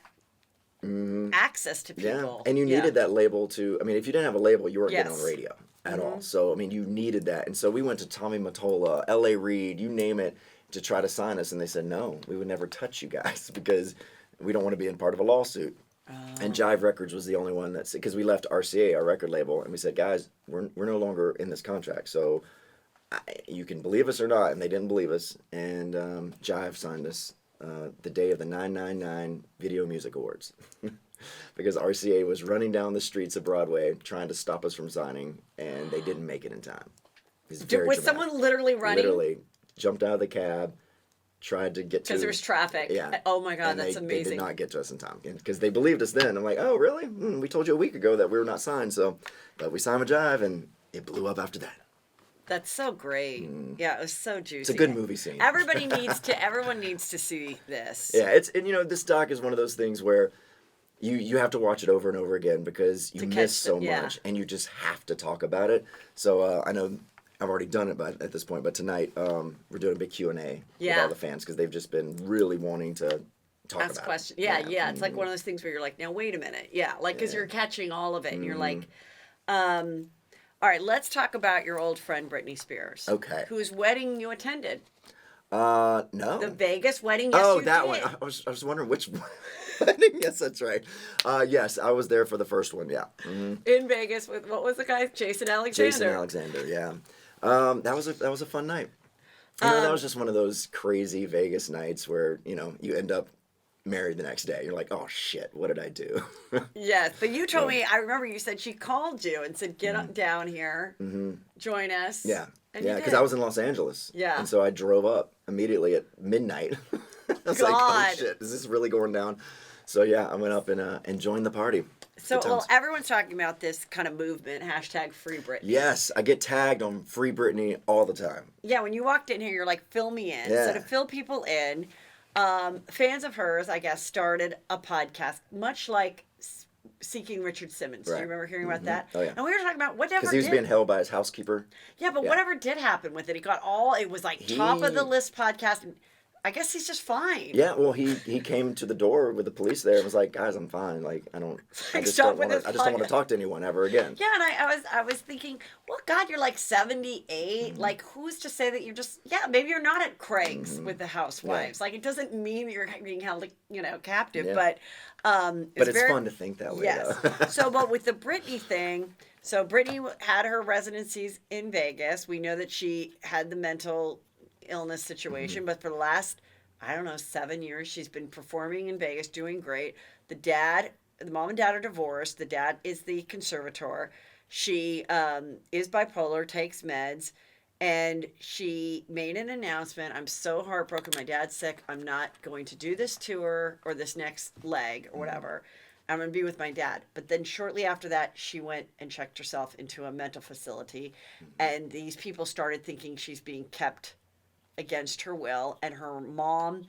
Speaker 1: access to people.
Speaker 2: And you needed that label to, I mean, if you didn't have a label, you weren't getting on
Speaker 1: Yes.
Speaker 2: radio at all. So, I mean, you needed that. And so we went to Tommy Mottola, L.A. Reid, you name it, to try to sign us. And they said, no, we would never touch you guys because we don't want to be in part of a lawsuit. And Jive Records was the only one that's, because we left RCA, our record label, and we said, guys, we're no longer in this contract. So you can believe us or not. And they didn't believe us. And Jive signed us the day of the 999 Video Music Awards. Because RCA was running down the streets of Broadway trying to stop us from signing, and they didn't make it in time. He's very
Speaker 1: Was
Speaker 2: dramatic.
Speaker 1: someone literally running?
Speaker 2: Literally jumped out of the cab, tried to get to...
Speaker 1: Because there was traffic.
Speaker 2: Yeah.
Speaker 1: Oh my God,
Speaker 2: and
Speaker 1: that's
Speaker 2: they
Speaker 1: amazing.
Speaker 2: did not get to us in time. Because they believed us then. I'm like, oh, really? We told you a week ago that we were not signed, so... But we signed a jive, and it blew up after that.
Speaker 1: That's so great. Yeah, it was so juicy.
Speaker 2: It's a good movie scene.
Speaker 1: Everyone needs to see this.
Speaker 2: Yeah, and this doc is one of those things where you have to watch it over and over again because you miss so much, and you just have to talk about it. So I know I've already done it at this point, but tonight we're doing a big Q&A with all the fans because they've just been really wanting to talk
Speaker 1: Ask
Speaker 2: about
Speaker 1: questions.
Speaker 2: it.
Speaker 1: Yeah. It's like one of those things where you're like, now wait a minute. Yeah, like because you're catching all of it, and you're like, all right, let's talk about your old friend Britney Spears.
Speaker 2: Okay.
Speaker 1: Whose wedding you attended.
Speaker 2: No.
Speaker 1: The Vegas wedding. Yes,
Speaker 2: Oh,
Speaker 1: you
Speaker 2: that
Speaker 1: did.
Speaker 2: one. I was wondering which wedding. Yes, that's right. Yes, I was there for the first one. Yeah.
Speaker 1: In Vegas with what was the guy? Jason Alexander.
Speaker 2: Jason Alexander. Yeah. That was a fun night. That was just one of those crazy Vegas nights where you end up married the next day. You're like, oh shit, what did I do?
Speaker 1: Yes, but you told me. I remember you said she called you and said, "Get up down here, join us."
Speaker 2: Yeah,
Speaker 1: and
Speaker 2: yeah, because I was in Los Angeles.
Speaker 1: Yeah,
Speaker 2: and so I drove up immediately at midnight. I was like, oh shit, is this really going down? So yeah, I went up and joined the party.
Speaker 1: So everyone's talking about this kind of movement, #Free Britney.
Speaker 2: Yes, I get tagged on Free Britney all the time.
Speaker 1: Yeah, when you walked in here, you're like, fill me in.
Speaker 2: Yeah.
Speaker 1: So to fill people in, fans of hers, I guess, started a podcast, much like Seeking Richard Simmons.
Speaker 2: Right.
Speaker 1: Do you remember hearing about that?
Speaker 2: Oh, yeah.
Speaker 1: And we were talking about whatever.
Speaker 2: Because he was being held by his housekeeper.
Speaker 1: Yeah, but whatever did happen with it, it was like top of the list podcast. And I guess he's just fine.
Speaker 2: Yeah, well, he came to the door with the police there and was like, guys, I'm fine. Like, I just don't want to talk to anyone ever again.
Speaker 1: Yeah, and I was thinking, well, God, you're like 78. Like, who's to say that you're just, maybe you're not at Craig's with the Housewives. Yeah. Like, it doesn't mean that you're being held, captive. Yeah. But
Speaker 2: it's fun to think that way,
Speaker 1: though. So, but with the Britney thing, so Britney had her residencies in Vegas. We know that she had the mental illness situation, but for the last 7 years she's been performing in Vegas, doing great. The mom and dad are divorced. The dad is the conservator. She is bipolar, takes meds, and she made an announcement. I'm so heartbroken, my dad's sick, I'm not going to do this tour or this next leg or whatever. I'm going to be with my dad. But then shortly after that, she went and checked herself into a mental facility, and these people started thinking she's being kept against her will, and her mom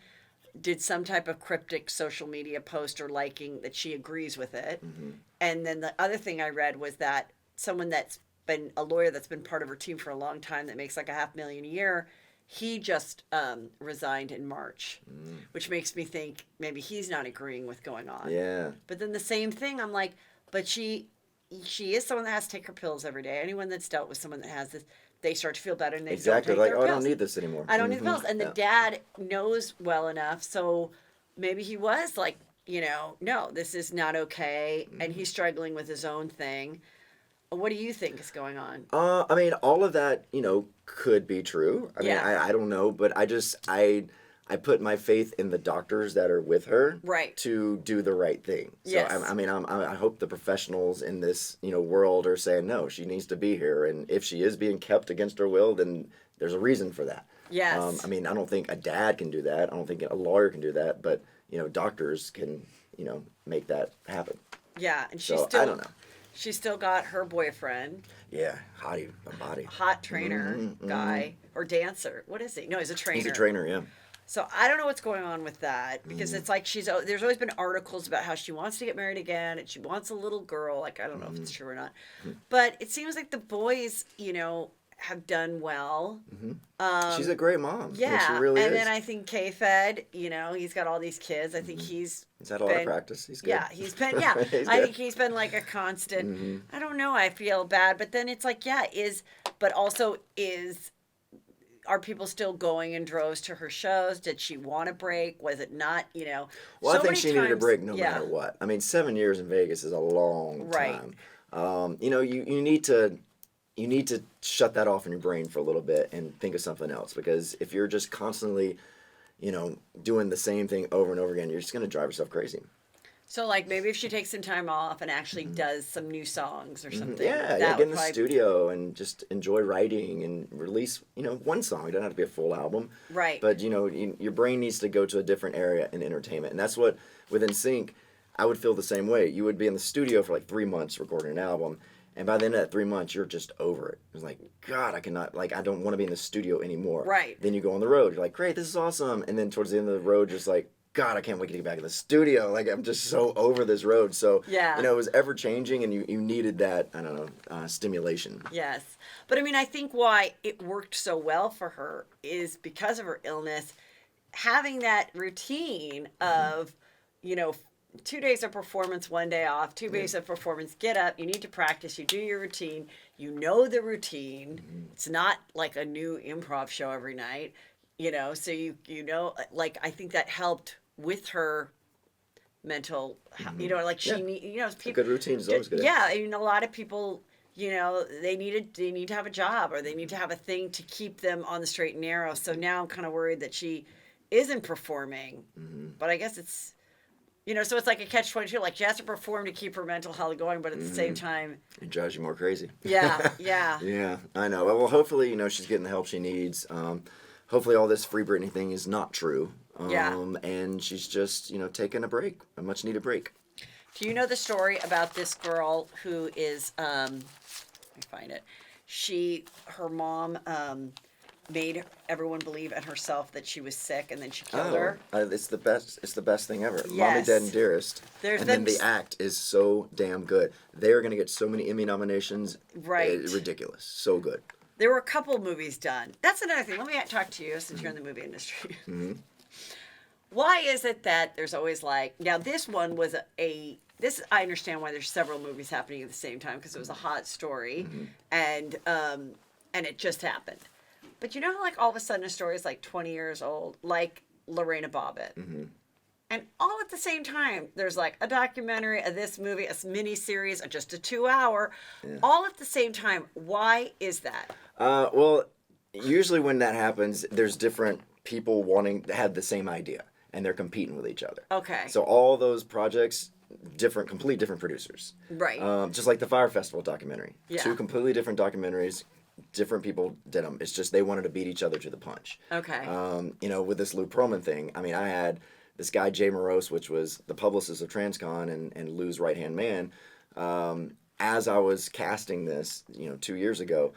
Speaker 1: did some type of cryptic social media post or liking that she agrees with it. And then the other thing I read was that someone that's been a lawyer that's been part of her team for a long time that makes like $500,000 a year, he just resigned in March, which makes me think maybe he's not agreeing with going on.
Speaker 2: Yeah.
Speaker 1: But then the same thing, I'm like, but she is someone that has to take her pills every day. Anyone that's dealt with someone that has this, they start to feel better and they don't take their pills.
Speaker 2: I don't need this anymore.
Speaker 1: I don't need the pills. And the dad knows well enough, so maybe he was like, no, this is not okay, and he's struggling with his own thing. What do you think is going on?
Speaker 2: I mean, all of that, could be true. I mean, I don't know, but I put my faith in the doctors that are with her to do the right thing. So, yes. I hope the professionals in this, world are saying, no, she needs to be here. And if she is being kept against her will, then there's a reason for that.
Speaker 1: Yes.
Speaker 2: I don't think a dad can do that. I don't think a lawyer can do that. But, doctors can, make that happen.
Speaker 1: Yeah. And
Speaker 2: I don't know.
Speaker 1: She's still got her boyfriend.
Speaker 2: Yeah, hottie, a body.
Speaker 1: Hot trainer guy or dancer. What is he? No, he's a trainer.
Speaker 2: He's a trainer, yeah.
Speaker 1: So I don't know what's going on with that because it's like there's always been articles about how she wants to get married again and she wants a little girl. Like, I don't know if it's true or not. But it seems like the boys, have done well.
Speaker 2: She's a great mom.
Speaker 1: Yeah.
Speaker 2: She really
Speaker 1: and
Speaker 2: is.
Speaker 1: then I think K-Fed, he's got all these kids. I think he's
Speaker 2: had a lot of practice. He's good.
Speaker 1: Yeah, he's been, I think he's been like a constant. I don't know. I feel bad. But then it's like, are people still going in droves to her shows? Did she want a break? Was it not,
Speaker 2: Well, I think she needed a break no matter what. I mean, 7 years in Vegas is a long time. You need to shut that off in your brain for a little bit and think of something else. Because if you're just constantly, doing the same thing over and over again, you're just going to drive yourself crazy.
Speaker 1: So, like, maybe if she takes some time off and actually does some new songs or something.
Speaker 2: Yeah,
Speaker 1: that
Speaker 2: get in
Speaker 1: would
Speaker 2: the studio and just enjoy writing and release, one song. It doesn't have to be a full album.
Speaker 1: Right.
Speaker 2: But, your brain needs to go to a different area in entertainment. And that's what, with NSYNC, I would feel the same way. You would be in the studio for like 3 months recording an album. And by the end of that 3 months, you're just over it. It's like, God, I don't want to be in the studio anymore.
Speaker 1: Right.
Speaker 2: Then you go on the road. You're like, great, this is awesome. And then towards the end of the road, just like, God, I can't wait to get back in the studio. Like, I'm just so over this road. So,
Speaker 1: Yeah.
Speaker 2: it was ever changing, and you needed that, I don't know, stimulation.
Speaker 1: Yes. But I mean, I think why it worked so well for her is because of her illness, having that routine of, 2 days of performance, 1 day off, 2 days of performance, get up, you need to practice, you do your routine, you know the routine. It's not like a new improv show every night, so like, I think that helped with her mental, like she need,
Speaker 2: A good routine is always good.
Speaker 1: yeah, I mean, a lot of people, they need to have a job or they need to have a thing to keep them on the straight and narrow. So now I'm kind of worried that she isn't performing, but I guess it's, so it's like a catch-22. Like, she has to perform to keep her mental health going, but at the same time,
Speaker 2: It drives you more crazy.
Speaker 1: yeah, yeah.
Speaker 2: Yeah, I know. Well, hopefully, she's getting the help she needs. Hopefully all this Free Britney thing is not true.
Speaker 1: Yeah.
Speaker 2: And she's just, taking a break, a much-needed break.
Speaker 1: Do you know the story about this girl who is, let me find it. Her mom made everyone believe and herself that she was sick, and then she killed her.
Speaker 2: It's the best. It's the best thing ever. Mommy,
Speaker 1: Yes.
Speaker 2: Dead, and Dearest.
Speaker 1: There's
Speaker 2: and
Speaker 1: been
Speaker 2: then the act is so damn good. They're gonna get so many Emmy nominations.
Speaker 1: Right.
Speaker 2: Ridiculous. So good.
Speaker 1: There were a couple movies done. That's another thing. Let me talk to you since you're in the movie industry. Why is it that there's always now this one was this, I understand why there's several movies happening at the same time because it was a hot story and it just happened. But how all of a sudden a story is 20 years old, like Lorena Bobbitt. And all at the same time, there's a documentary, this movie, a mini-series, just a 2-hour, all at the same time. Why is that?
Speaker 2: Well, usually when that happens, there's different people wanting to have the same idea, and they're competing with each other.
Speaker 1: Okay.
Speaker 2: So all those projects, completely different producers.
Speaker 1: Right.
Speaker 2: Just like the Fire Festival documentary.
Speaker 1: Yeah.
Speaker 2: 2 completely different documentaries. Different people did them. It's just they wanted to beat each other to the punch.
Speaker 1: Okay.
Speaker 2: With this Lou Pearlman thing, I mean, I had this guy, Jay Morose, which was the publicist of Transcon and Lou's right-hand man. As I was casting this, 2 years ago,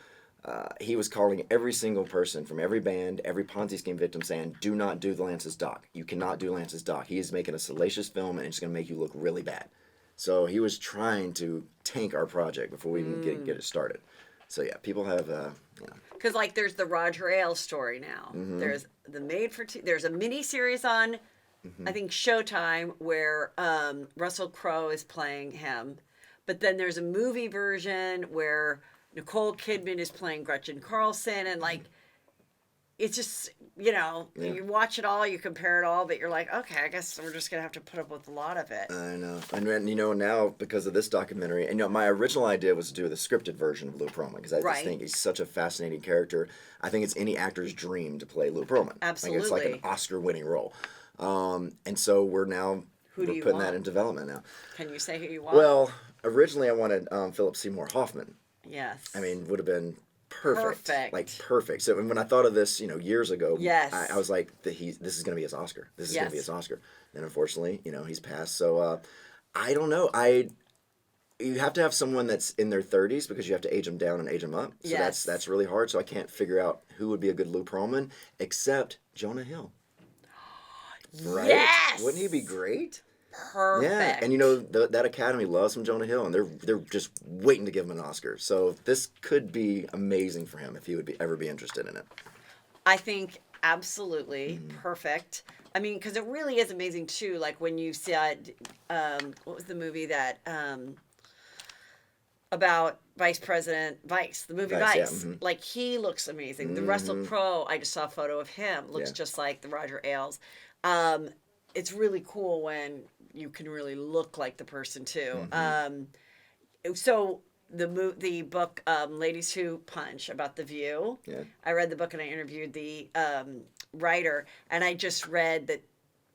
Speaker 2: he was calling every single person from every band, every Ponzi scheme victim saying, do not do the Lance's doc. You cannot do Lance's doc. He is making a salacious film and it's going to make you look really bad. So he was trying to tank our project before we even get it started. So yeah, people have,
Speaker 1: Because there's the Roger Ailes story now. There's the there's a mini series on, I think Showtime, where Russell Crowe is playing him, but then there's a movie version where Nicole Kidman is playing Gretchen Carlson, and it's just you watch it all, you compare it all, but you're like, okay, I guess we're just gonna have to put up with a lot of it.
Speaker 2: I know. And then, now because of this documentary, and my original idea was to do the scripted version of Lou Pearlman because I just think he's such a fascinating character. I think it's any actor's dream to play Lou Pearlman.
Speaker 1: Absolutely.
Speaker 2: It's like an Oscar-winning role. And so we're putting that in development now.
Speaker 1: Can you say who you want?
Speaker 2: Well, originally I wanted Philip Seymour Hoffman.
Speaker 1: Yes.
Speaker 2: I mean, would have been perfect.
Speaker 1: Perfect.
Speaker 2: Perfect. So when I thought of this, years ago,
Speaker 1: yes.
Speaker 2: I was like, this is going to be his Oscar. This is going to be his Oscar. And unfortunately, he's passed. So I don't know. You have to have someone that's in their 30s because you have to age them down and age them up. So that's really hard. So I can't figure out who would be a good Lou Pearlman except Jonah Hill. Right?
Speaker 1: Yes.
Speaker 2: Wouldn't he be great?
Speaker 1: Perfect.
Speaker 2: Yeah, and that Academy loves some Jonah Hill, and they're just waiting to give him an Oscar. So this could be amazing for him if he would ever be interested in it.
Speaker 1: I think absolutely perfect. I mean, because it really is amazing too. Like when you said, what was the movie that about the movie Vice.
Speaker 2: Yeah,
Speaker 1: Like he looks amazing. The Russell Crowe, I just saw a photo of him, looks just like the Roger Ailes. It's really cool when you can really look like the person too. So the book Ladies Who Punch about The View. Yeah. I read the book and I interviewed the writer, and I just read that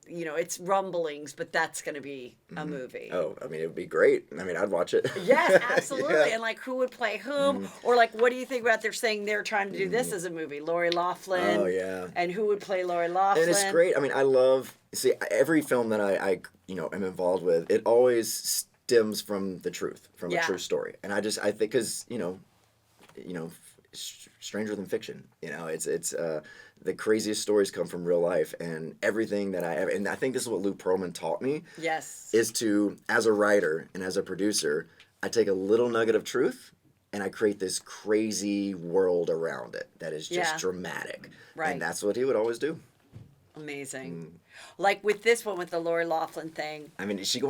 Speaker 1: it's rumblings, but that's going to be a movie.
Speaker 2: Oh, I mean, it would be great. I mean, I'd watch it.
Speaker 1: Yes, absolutely.
Speaker 2: Yeah.
Speaker 1: And like, who would play whom? Or like, what do you think about they're saying they're trying to do this as a movie? Lori Loughlin.
Speaker 2: Oh, yeah.
Speaker 1: And who would play Lori Loughlin?
Speaker 2: And it's great. I mean, I love, see, every film that I am involved with, it always stems from the truth, from a true story. And I think, because, stranger than fiction, it's the craziest stories come from real life, and everything that and I think this is what Lou Pearlman taught me.
Speaker 1: Yes.
Speaker 2: Is to, as a writer and as a producer, I take a little nugget of truth and I create this crazy world around it that is just dramatic.
Speaker 1: Right.
Speaker 2: And that's what he would always do.
Speaker 1: Amazing. Like with this one, with the Lori Loughlin thing.
Speaker 2: I mean, she's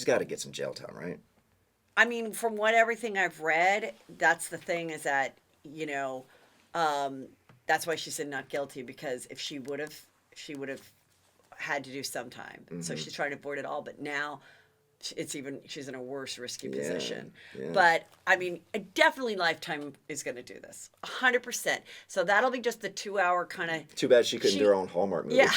Speaker 2: got to get some jail time, right?
Speaker 1: I mean, from everything I've read, that's the thing, is that, that's why she said not guilty, because if she would have had to do some time. So she's trying to avoid it all, but now she's in a worse, risky position.
Speaker 2: Yeah.
Speaker 1: But I mean, definitely Lifetime is going to do this 100%. So that'll be just the 2-hour kind of.
Speaker 2: Too bad she couldn't do her own Hallmark movie.
Speaker 1: Yeah,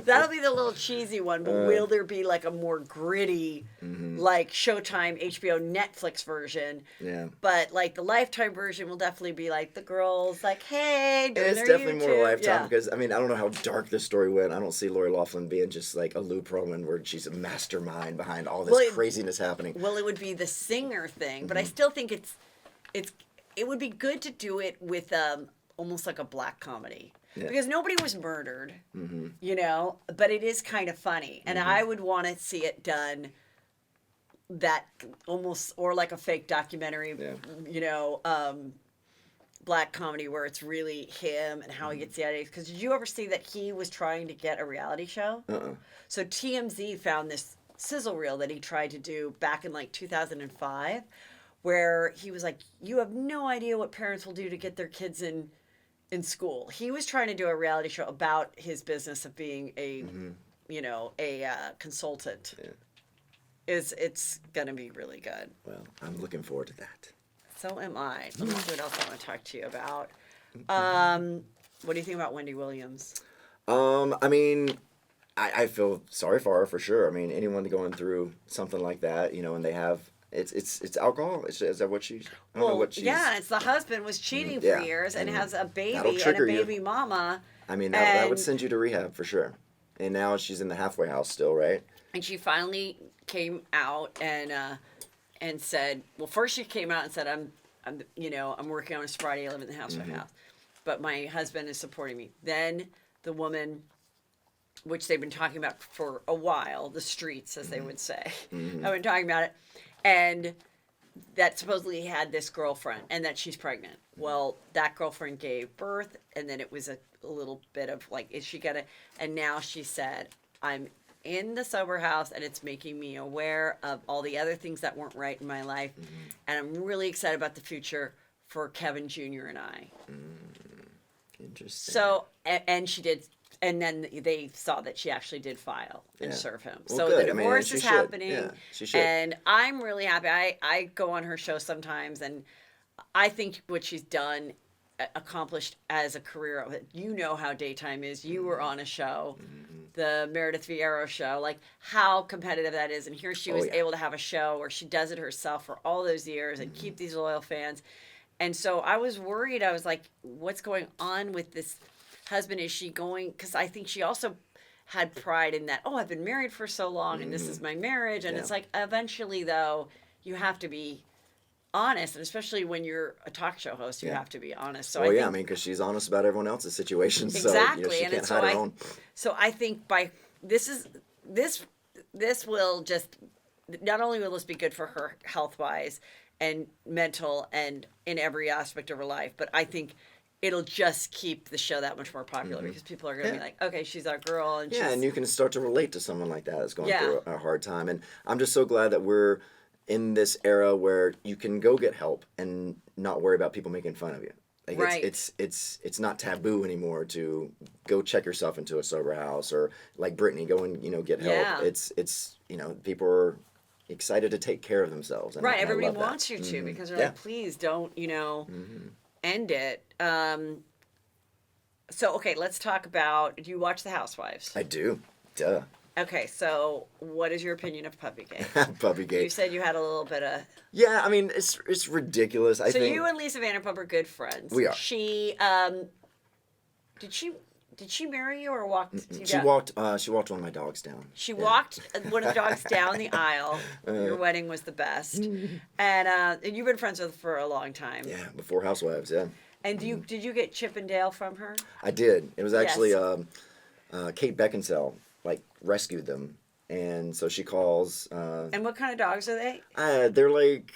Speaker 1: that'll be the little cheesy one. But will there be like a more gritty, like Showtime, HBO, Netflix version?
Speaker 2: Yeah.
Speaker 1: But like the Lifetime version will definitely be like the girls, like, hey,
Speaker 2: And it's definitely more Lifetime because, I mean, I don't know how dark this story went. I don't see Lori Loughlin being just like a Lou Pearlman where she's a mastermind behind all this craziness happening.
Speaker 1: Well, it would be the singer thing, but I still think it would be good to do it with almost like a black comedy. Yeah. Because nobody was murdered, but it is kind of funny. And I would want to see it done that almost, or like a fake documentary, black comedy where it's really him and how he gets the ideas. Because did you ever see that he was trying to get a reality show? So TMZ found this sizzle reel that he tried to do back in like 2005, where he was like, you have no idea what parents will do to get their kids in school. He was trying to do a reality show about his business of being a consultant. Yeah. It's gonna be really good.
Speaker 2: Well, I'm looking forward to that.
Speaker 1: So am I. Let me see what else I want to talk to you about. What do you think about Wendy Williams?
Speaker 2: I mean, I feel sorry for her for sure. I mean, anyone going through something like that, and they have it's alcohol. Is that what she's? I don't know what she's.
Speaker 1: Yeah, it's the husband was cheating for years and has a baby and a baby mama.
Speaker 2: I mean, that would send you to rehab for sure. And now she's in the halfway house still, right?
Speaker 1: And she finally came out and said, well, first she came out and said, I'm working on a sobriety. I live in the halfway house, but my husband is supporting me. Then the woman, which they've been talking about for a while, the streets, as they would say, have been talking about it, and that supposedly he had this girlfriend and that she's pregnant. Well, that girlfriend gave birth, and then it was a little bit of like, is she gonna? And now she said, I'm in the sober house, and it's making me aware of all the other things that weren't right in my life, and I'm really excited about the future for Kevin Jr. and I.
Speaker 2: Interesting.
Speaker 1: So, and she did. And then they saw that she actually did file and serve him.
Speaker 2: Well,
Speaker 1: so
Speaker 2: good.
Speaker 1: the divorce is happening.
Speaker 2: Yeah, she should.
Speaker 1: And I'm really happy. I go on her show sometimes, and I think what she's done, accomplished as a career, you know how daytime is. You were on a show, the Meredith Vieira show, like how competitive that is. And here she was able to have a show where she does it herself for all those years and keep these loyal fans. And so I was worried. I was like, what's going on with this husband? Is she going, because I think she also had pride in that, I've been married for so long and this is my marriage. And it's like, eventually though, you have to be honest, and especially when you're a talk show host, you have to be honest. So I mean,
Speaker 2: because she's honest about everyone else's situation.
Speaker 1: Exactly.
Speaker 2: So, she can't hide her own.
Speaker 1: So I think by this will just, not only will this be good for her health-wise and mental and in every aspect of her life, but I think it'll just keep the show that much more popular because people are going to be like, okay, she's our girl. And
Speaker 2: and you can start to relate to someone like that that's going through a hard time. And I'm just so glad that we're in this era where you can go get help and not worry about people making fun of you. Like it's not taboo anymore to go check yourself into a sober house, or like Britney, go and get help.
Speaker 1: Yeah.
Speaker 2: It's people are excited to take care of themselves. And
Speaker 1: everybody
Speaker 2: I love
Speaker 1: wants
Speaker 2: that.
Speaker 1: you to because they're like, please don't end it. So, okay, let's talk about, do you watch The Housewives?
Speaker 2: I do. Duh.
Speaker 1: Okay, so what is your opinion of Puppygate?
Speaker 2: Puppygate.
Speaker 1: You said you had a little bit of.
Speaker 2: Yeah, I mean, it's ridiculous. I
Speaker 1: So
Speaker 2: think
Speaker 1: you and Lisa Vanderpump are good friends.
Speaker 2: We are.
Speaker 1: She did she marry you or walked you
Speaker 2: she
Speaker 1: down?
Speaker 2: walked one of my dogs down.
Speaker 1: She
Speaker 2: Yeah.
Speaker 1: walked one of the dogs down the aisle. Your wedding was the best, and you've been friends with her for a long time.
Speaker 2: Yeah, before Housewives. Yeah,
Speaker 1: And did you get Chip and Dale from her?
Speaker 2: I did. It was actually
Speaker 1: Yes.
Speaker 2: Kate Beckinsale rescued them, and so she calls.
Speaker 1: And what kind of dogs are they?
Speaker 2: They're like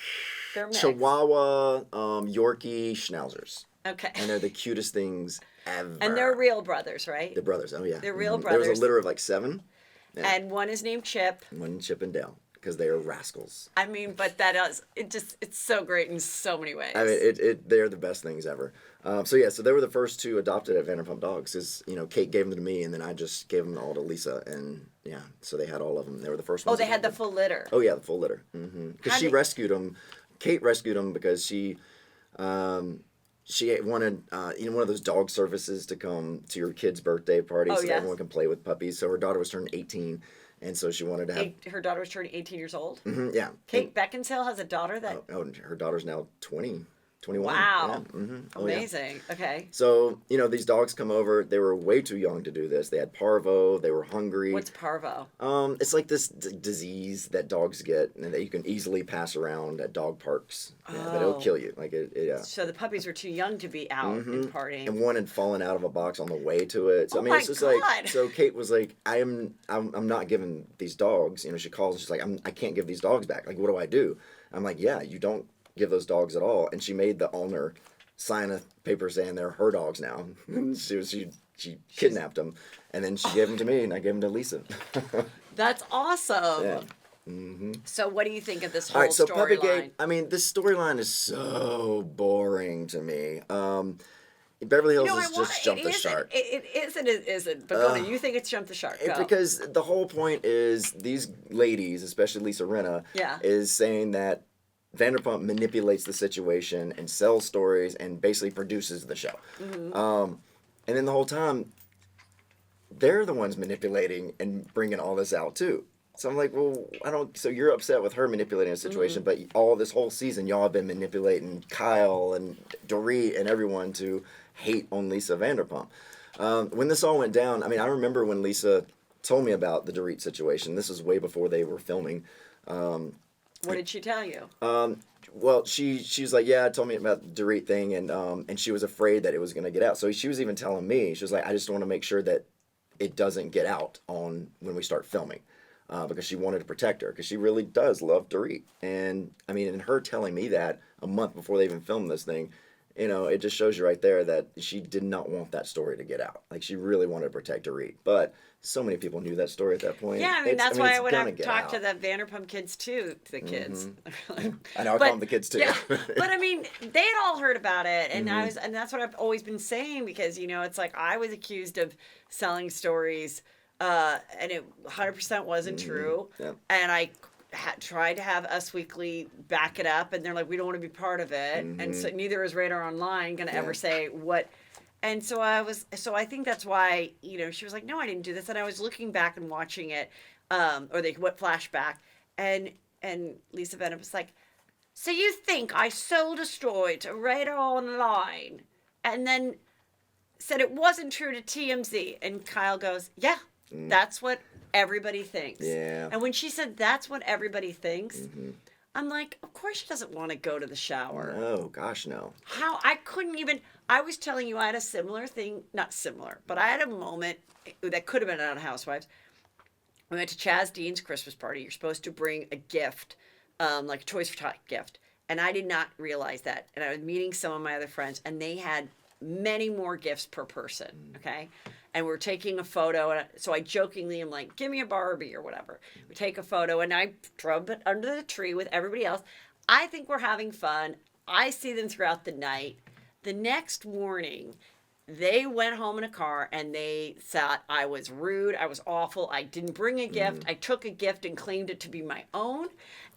Speaker 1: They're mixed.
Speaker 2: Chihuahua, Yorkie, Schnauzers,
Speaker 1: Okay.
Speaker 2: and they're the cutest things ever.
Speaker 1: And they're real brothers, right?
Speaker 2: The brothers. Oh yeah,
Speaker 1: They're real
Speaker 2: There was
Speaker 1: brothers.
Speaker 2: a litter of like 7. Yeah.
Speaker 1: And one is named Chip.
Speaker 2: One Chip and Dale because they are rascals.
Speaker 1: I mean, but it's so great in so many ways.
Speaker 2: I mean, they're the best things ever. So they were the first 2 adopted at Vanderpump Dogs. Is Kate gave them to me, and then I just gave them all to Lisa, and yeah, so they had all of them. They were the first
Speaker 1: Oh,
Speaker 2: ones.
Speaker 1: they had the
Speaker 2: adopted.
Speaker 1: full litter.
Speaker 2: Oh yeah, the full litter. Because
Speaker 1: How
Speaker 2: she
Speaker 1: did-
Speaker 2: rescued them. Kate rescued them because she wanted one of those dog services to come to your kid's birthday party
Speaker 1: Oh,
Speaker 2: so that
Speaker 1: yes.
Speaker 2: everyone can play with puppies. So her daughter was turning 18, and so she wanted to have.
Speaker 1: Her daughter was turning 18 years old.
Speaker 2: Yeah.
Speaker 1: Kate Beckinsale has a daughter that.
Speaker 2: And her daughter's now 20, 21.
Speaker 1: Wow.
Speaker 2: Yeah. Oh, yeah.
Speaker 1: Amazing. Okay.
Speaker 2: So, these dogs come over. They were way too young to do this. They had parvo. They were hungry.
Speaker 1: What's parvo?
Speaker 2: It's like this disease that dogs get and that you can easily pass around at dog parks. Yeah, but it'll
Speaker 1: Oh.
Speaker 2: kill you. Yeah.
Speaker 1: So the puppies were too young to be out and partying.
Speaker 2: And one had fallen out of a box on the way to it. So
Speaker 1: Oh
Speaker 2: I mean,
Speaker 1: my
Speaker 2: it's just
Speaker 1: God.
Speaker 2: so Kate was like, I'm not giving these dogs. She calls and she's like, I can't give these dogs back. Like, what do I do? I'm like, yeah, you don't give those dogs at all. And she made the owner sign a paper saying they're her dogs now. she kidnapped them, and then she gave them to me, and I gave them to Lisa.
Speaker 1: That's awesome.
Speaker 2: Yeah.
Speaker 1: So what do you think of this
Speaker 2: All
Speaker 1: whole
Speaker 2: right, so
Speaker 1: storyline?
Speaker 2: Puppygate. I mean, this storyline is so boring to me. Beverly Hills has just jumped the shark.
Speaker 1: It isn't. But go ahead. You think it's jumped the shark. Go.
Speaker 2: Because the whole point is these ladies, especially Lisa Rinna,
Speaker 1: Yeah.
Speaker 2: is saying that Vanderpump manipulates the situation and sells stories and basically produces the show. And then the whole time, they're the ones manipulating and bringing all this out too. So I'm like, well, so you're upset with her manipulating the situation, but all this whole season, y'all have been manipulating Kyle and Dorit and everyone to hate on Lisa Vanderpump. When this all went down, I mean, I remember when Lisa told me about the Dorit situation. This was way before they were filming.
Speaker 1: What did she tell you?
Speaker 2: Well, she was like, yeah, told me about the Dorit thing, and she was afraid that it was going to get out. So she was even telling me, she was like, I just want to make sure that it doesn't get out on when we start filming, because she wanted to protect her, because she really does love Dorit. And I mean, and her telling me that a month before they even filmed this thing, it just shows you right there that she did not want that story to get out. Like, she really wanted to protect Dorit, but so many people knew that story at that point.
Speaker 1: Yeah, I mean, that's why I would
Speaker 2: gonna
Speaker 1: have
Speaker 2: get
Speaker 1: talked to
Speaker 2: out.
Speaker 1: the Vanderpump kids too, to the kids.
Speaker 2: I know, I call them the kids too.
Speaker 1: Yeah, but I mean, they had all heard about it, and and that's what I've always been saying, because it's like I was accused of selling stories, and it 100% wasn't true,
Speaker 2: Yep.
Speaker 1: and I tried to have Us Weekly back it up, and they're like, we don't want to be part of it, and so neither is Radar Online going to ever say what. And so I think that's why, she was like, no, I didn't do this. And I was looking back and watching it, or they went flashback, and Lisa Vanderpump was like, so you think I sold a story to Radar Online and then said it wasn't true to TMZ? And Kyle goes, yeah, that's what everybody thinks.
Speaker 2: Yeah.
Speaker 1: And when she said that's what everybody thinks, I'm like, of course she doesn't want to go to the shower.
Speaker 2: Oh, gosh, no.
Speaker 1: How I couldn't even. I was telling you I had a similar thing, not similar, but I had a moment that could have been on Housewives. We went to Chaz Dean's Christmas party. You're supposed to bring a gift, like a Toys for Tot gift, and I did not realize that. And I was meeting some of my other friends, and they had many more gifts per person. Okay, and we're taking a photo, and so I jokingly am like, "Give me a Barbie" or whatever. We take a photo, and I drove it under the tree with everybody else. I think we're having fun. I see them throughout the night. The next morning, they went home in a car and they thought I was rude. I was awful. I didn't bring a gift. I took a gift and claimed it to be my own.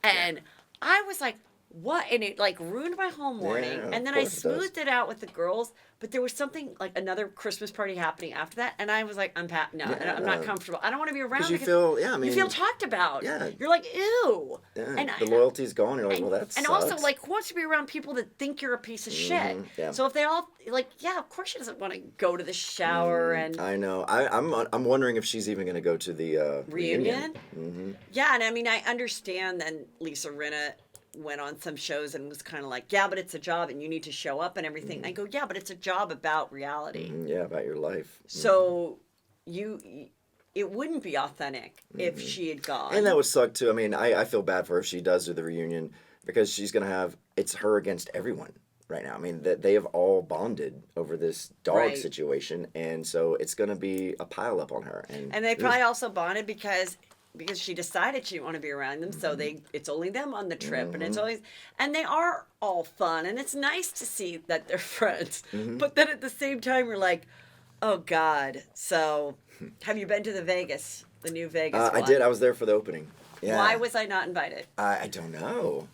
Speaker 1: And I was like, what? And it like ruined my whole morning.
Speaker 2: Yeah,
Speaker 1: And then
Speaker 2: of
Speaker 1: I
Speaker 2: course it does.
Speaker 1: smoothed it out with the girls, but there was something like another Christmas party happening after that, and I was like, I'm I'm not
Speaker 2: Yeah.
Speaker 1: comfortable. I don't want to be around
Speaker 2: Because you
Speaker 1: because
Speaker 2: feel, yeah, I mean,
Speaker 1: you feel talked about.
Speaker 2: yeah.
Speaker 1: You're like, ew.
Speaker 2: yeah,
Speaker 1: And
Speaker 2: the loyalty's gone. You're like, well, that
Speaker 1: and
Speaker 2: sucks.
Speaker 1: also, like, who wants to be around people that think you're a piece of shit?
Speaker 2: yeah.
Speaker 1: So if they all, like, yeah, of course she doesn't want to go to the shower and
Speaker 2: I know. I'm wondering if she's even going to go to the
Speaker 1: reunion.
Speaker 2: Mm-hmm.
Speaker 1: Yeah, and I mean, I understand then Lisa Rinna went on some shows and was kind of like, yeah, but it's a job and you need to show up and everything. I go, yeah, but it's a job about reality.
Speaker 2: Yeah, about your life.
Speaker 1: So it wouldn't be authentic if she had gone.
Speaker 2: And that would suck too. I mean, I feel bad for her if she does do the reunion because she's going to have, it's her against everyone right now. I mean, they have all bonded over this dog
Speaker 1: Right.
Speaker 2: situation. And so it's going to be a pile up on her.
Speaker 1: And they probably also bonded because she decided she didn't want to be around them, so it's only them on the trip, and and they are all fun, and it's nice to see that they're friends. But then at the same time, you're like, oh God. So, have you been to the new Vegas one?
Speaker 2: I did. I was there for the opening. Yeah.
Speaker 1: Why was I not invited?
Speaker 2: I don't know.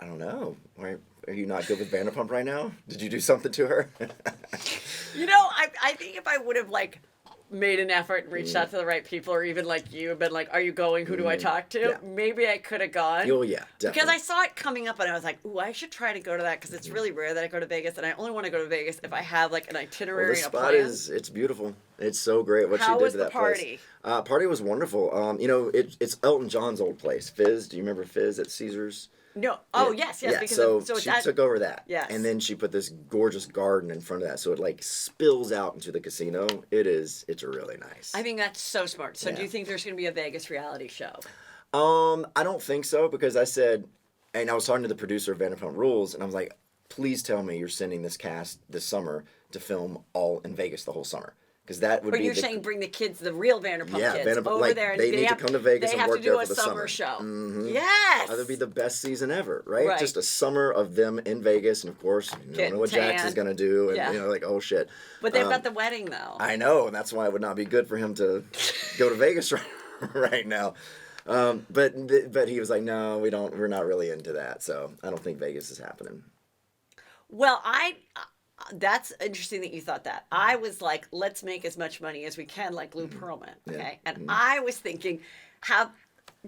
Speaker 2: I don't know. Why are you not good with Vanderpump right now? Did you do something to her?
Speaker 1: I think if I would have like made an effort and reached out to the right people, or even like you and been like, are you going? Who do I talk to?
Speaker 2: Yeah.
Speaker 1: Maybe I could have gone.
Speaker 2: Oh, yeah, definitely.
Speaker 1: Because I saw it coming up and I was like, ooh, I should try to go to that because it's really rare that I go to Vegas, and I only want to go to Vegas if I have like an itinerary
Speaker 2: Well, the
Speaker 1: and a
Speaker 2: spot
Speaker 1: plan.
Speaker 2: it's beautiful. It's so great what
Speaker 1: How
Speaker 2: she did
Speaker 1: was
Speaker 2: to
Speaker 1: the
Speaker 2: that
Speaker 1: party?
Speaker 2: place. Party was wonderful. It's Elton John's old place, Fizz. Do you remember Fizz at Caesars?
Speaker 1: No. Oh,
Speaker 2: Yeah.
Speaker 1: yes.
Speaker 2: Yeah,
Speaker 1: Because
Speaker 2: so
Speaker 1: it's
Speaker 2: she
Speaker 1: at,
Speaker 2: took over that.
Speaker 1: Yes.
Speaker 2: And then she put this gorgeous garden in front of that, so it like spills out into the casino. It's really nice.
Speaker 1: I think that's so smart. So do
Speaker 2: Yeah.
Speaker 1: you think there's going to be a Vegas reality show?
Speaker 2: I don't think so because I said, and I was talking to the producer of Vanderpump Rules, and I was like, please tell me you're sending this cast this summer to film all in Vegas the whole summer. Because that would
Speaker 1: But
Speaker 2: be
Speaker 1: you're saying bring the kids, the real Vanderpump
Speaker 2: Yeah,
Speaker 1: kids,
Speaker 2: Vanderpump,
Speaker 1: over
Speaker 2: like,
Speaker 1: there. And
Speaker 2: they need to
Speaker 1: have,
Speaker 2: come to Vegas
Speaker 1: they
Speaker 2: and
Speaker 1: have
Speaker 2: work
Speaker 1: to do
Speaker 2: there
Speaker 1: a
Speaker 2: for the
Speaker 1: summer
Speaker 2: summer.
Speaker 1: show. Yes.
Speaker 2: That would be the best season ever, right?
Speaker 1: Right.
Speaker 2: Just a summer of them in Vegas, and of course, you don't
Speaker 1: Getting
Speaker 2: know what Jax
Speaker 1: tan.
Speaker 2: is gonna do, and
Speaker 1: Yeah.
Speaker 2: like, oh shit.
Speaker 1: But they've got the wedding though.
Speaker 2: I know, and that's why it would not be good for him to go to Vegas right now. But he was like, no, we're not really into that, so I don't think Vegas is happening.
Speaker 1: Well, that's interesting that you thought that. I was like, let's make as much money as we can, like Lou Pearlman. Okay, and I was thinking,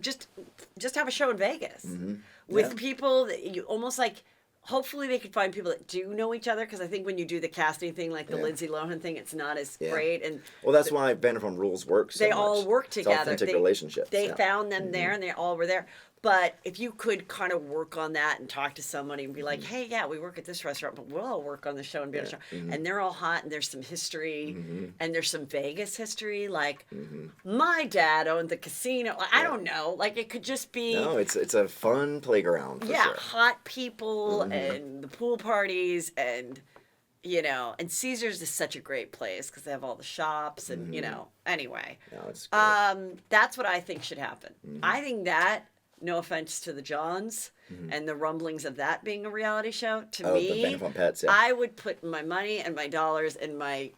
Speaker 1: just have a show in Vegas with people that you almost like. Hopefully, they could find people that do know each other, because I think when you do the casting thing, like the Lindsay Lohan thing, it's not as great. And
Speaker 2: well, that's why Vanderpump Rules work so
Speaker 1: they
Speaker 2: much.
Speaker 1: all work together.
Speaker 2: It's authentic relationships.
Speaker 1: They
Speaker 2: yeah.
Speaker 1: found them there, and they all were there. But if you could kind of work on that and talk to somebody and be like, hey, yeah, we work at this restaurant, but we'll all work on the show and be on the show. And they're all hot, and there's some history, and there's some Vegas history. Like, my dad owned the casino. I don't know. Like, it could just be...
Speaker 2: No, it's a fun playground, for sure.
Speaker 1: hot people and the pool parties and... and Caesars is such a great place because they have all the shops and, anyway.
Speaker 2: No, it's great.
Speaker 1: That's what I think should happen. I think that, no offense to the Johns and the rumblings of that being a reality show, to me,
Speaker 2: the Vanderpump Pets, yeah.
Speaker 1: I would put my money and my dollars and my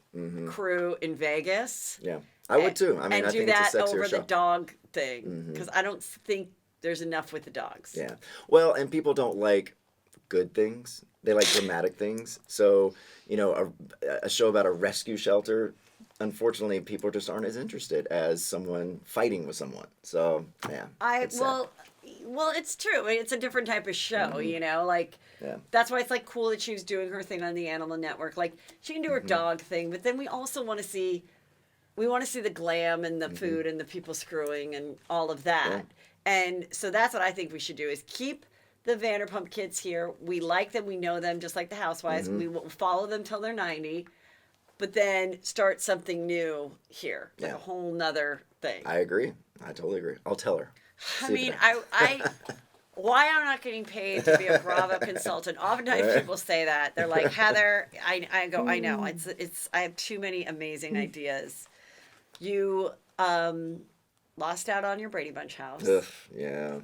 Speaker 1: crew in Vegas.
Speaker 2: Yeah, I would too. I mean,
Speaker 1: and
Speaker 2: I
Speaker 1: do
Speaker 2: think
Speaker 1: that
Speaker 2: it's a sexier
Speaker 1: over
Speaker 2: show.
Speaker 1: the dog thing because I don't think there's enough with the dogs.
Speaker 2: Yeah. Well, and people don't like good things. They like dramatic things. So, a show about a rescue shelter, unfortunately, people just aren't as interested as someone fighting with someone. So, yeah. it's sad.
Speaker 1: Well, it's true. It's a different type of show, like that's why it's like cool that she was doing her thing on the Animal Network. Like she can do her dog thing, but then we also want to see the glam and the food and the people screwing and all of that.
Speaker 2: Yeah.
Speaker 1: And so that's what I think we should do is keep the Vanderpump kids here. We like them, we know them, just like the Housewives. We will follow them till they're 90, but then start something new here, like a whole nother thing.
Speaker 2: I agree. I totally agree. I'll tell her.
Speaker 1: I mean, I why I'm not getting paid to be a Bravo consultant. Oftentimes people say that. They're like, Heather, I go, I know. It's I have too many amazing ideas. You lost out on your Brady Bunch house.
Speaker 2: Ugh, yeah.